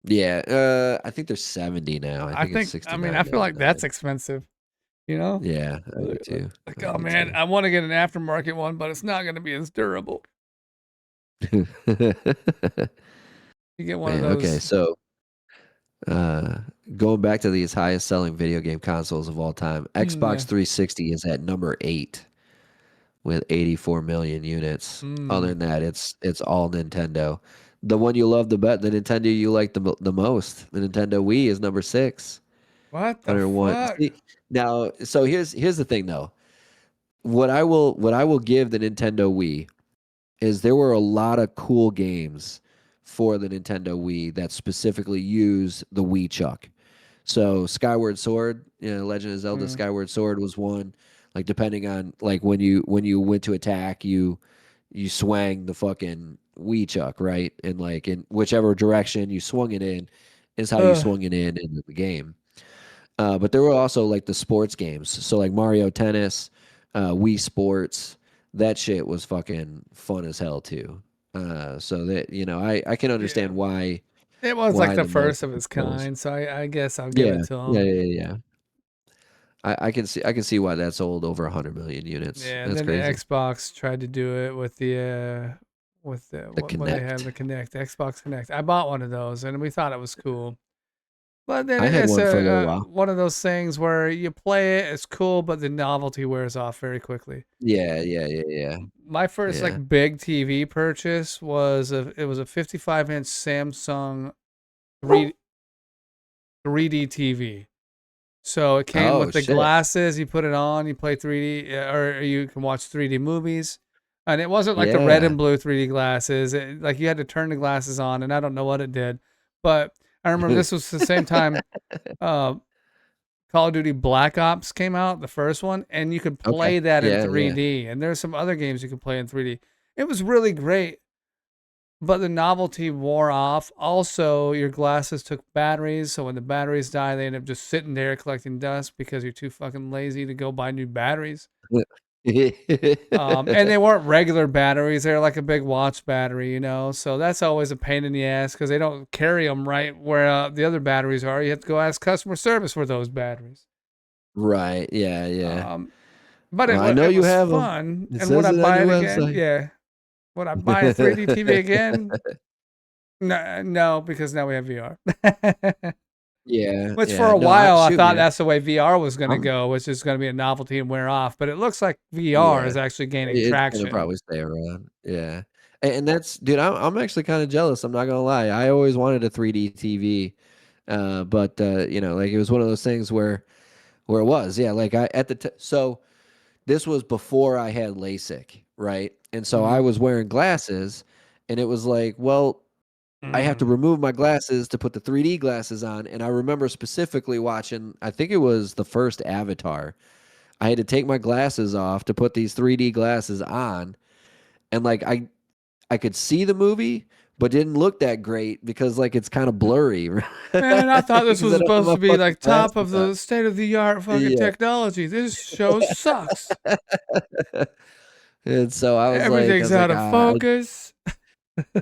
Yeah. I think there's 70 now. I think it's 69. I mean, I feel like that's expensive. You know? Yeah, I do too. Like, oh man, I want to get an aftermarket one, but it's not going to be as durable. You get one of those. Okay, so going back to these highest selling video game consoles of all time, Xbox 360 is at number 8 with 84 million units. Other than that, it's all Nintendo. The one you love the Nintendo you like the most, the Nintendo Wii is number 6. What the fuck? See, now, so here's the thing though. What I will give the Nintendo Wii is there were a lot of cool games for the Nintendo Wii that specifically use the Wii Chuck. So Skyward Sword, Legend of Zelda Skyward Sword was one. Like depending on like when you went to attack, you swang the fucking Wii Chuck, right? And like in whichever direction you swung it in is how you swung it in the game. But there were also like the sports games. So like Mario Tennis, Wii Sports, that shit was fucking fun as hell too. So that I can understand why it was like the first of its kind. So I guess I'll give it to them. Yeah. I can see why that sold over 100 million units. Yeah, that's and then crazy. the Xbox tried to do it with the what they have, the Kinect, Xbox Kinect. I bought one of those and we thought it was cool. But then it's one for a little while. One of those things where you play it, it's cool, but the novelty wears off very quickly. Yeah. My first like big TV purchase was a 55-inch Samsung 3D TV. So it came with the glasses. You put it on, you play 3D, or you can watch 3D movies. And it wasn't like the red and blue 3D glasses. Like you had to turn the glasses on, and I don't know what it did, but I remember this was the same time Call of Duty Black Ops came out, the first one, and you could play that in 3D. And there's some other games you could play in 3D. It was really great, but the novelty wore off. Also, your glasses took batteries, so when the batteries die, they end up just sitting there collecting dust because you're too fucking lazy to go buy new batteries. And they weren't regular batteries; they're like a big watch battery, So that's always a pain in the ass because they don't carry them right where the other batteries are. You have to go ask customer service for those batteries. Right? Yeah. But I know you have fun. And would I buy it again? Yeah. Would I buy a 3D TV again? No, because now we have VR. Yeah. Which for a while I thought that's the way VR was going to go, which is going to be a novelty and wear off. But it looks like VR is actually gaining traction. It's going to probably stay around. Yeah. And that's, dude, I'm actually kind of jealous. I'm not gonna lie. I always wanted a 3D TV, but you know, like it was one of those things where it was, yeah. Like I at the so this was before I had LASIK, right? And so I Mhm. was wearing glasses, and it was like, well, I have to Mm. remove my glasses to put the 3D glasses on. And I remember specifically watching, I think it was the first Avatar. I had to take my glasses off to put these 3D glasses on, and like I could see the movie, but didn't look that great because like it's kind of blurry, right? Man, I thought this Because was I don't have supposed my to be fucking like top glasses of on. the state of the art fucking Yeah. technology. This show sucks. And so I Everything's was out like, of "Ah, focus.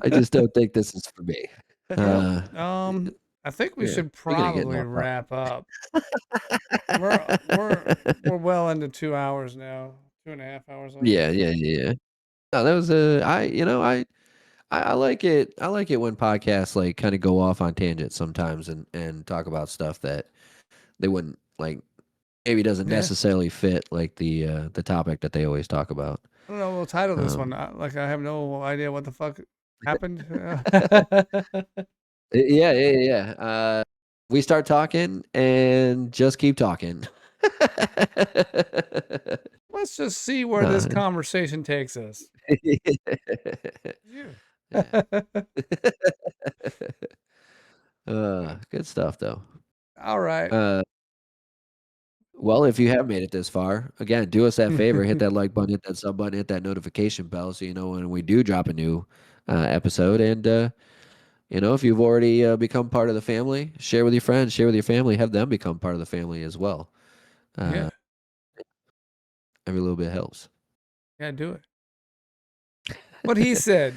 I just don't think this is for me." Well, Uh, I think we yeah, should you're gonna get probably no problem. wrap up. We're well into 2 hours now, 2.5 hours Yeah, almost. yeah, yeah. No, that was I you know, I like it. I like it when podcasts like kind of go off on tangents sometimes and talk about stuff that they wouldn't like maybe doesn't Yeah, necessarily fit like the topic that they always talk about. I don't know. We'll title this one. Um, Like I have no idea what the fuck happened. yeah, yeah, yeah. We start talking and just keep talking. Let's just see where this uh, conversation takes us. You. yeah. Good stuff though. All right. Uh, well, if you have made it this far, again, do us that favor, hit that like button, hit that sub button, hit that notification bell so you know when we do drop a new episode. And you know, if you've already become part of the family, share with your friends, share with your family, have them become part of the family as well. Uh, Yeah. every little bit helps. Yeah, do it. What he said.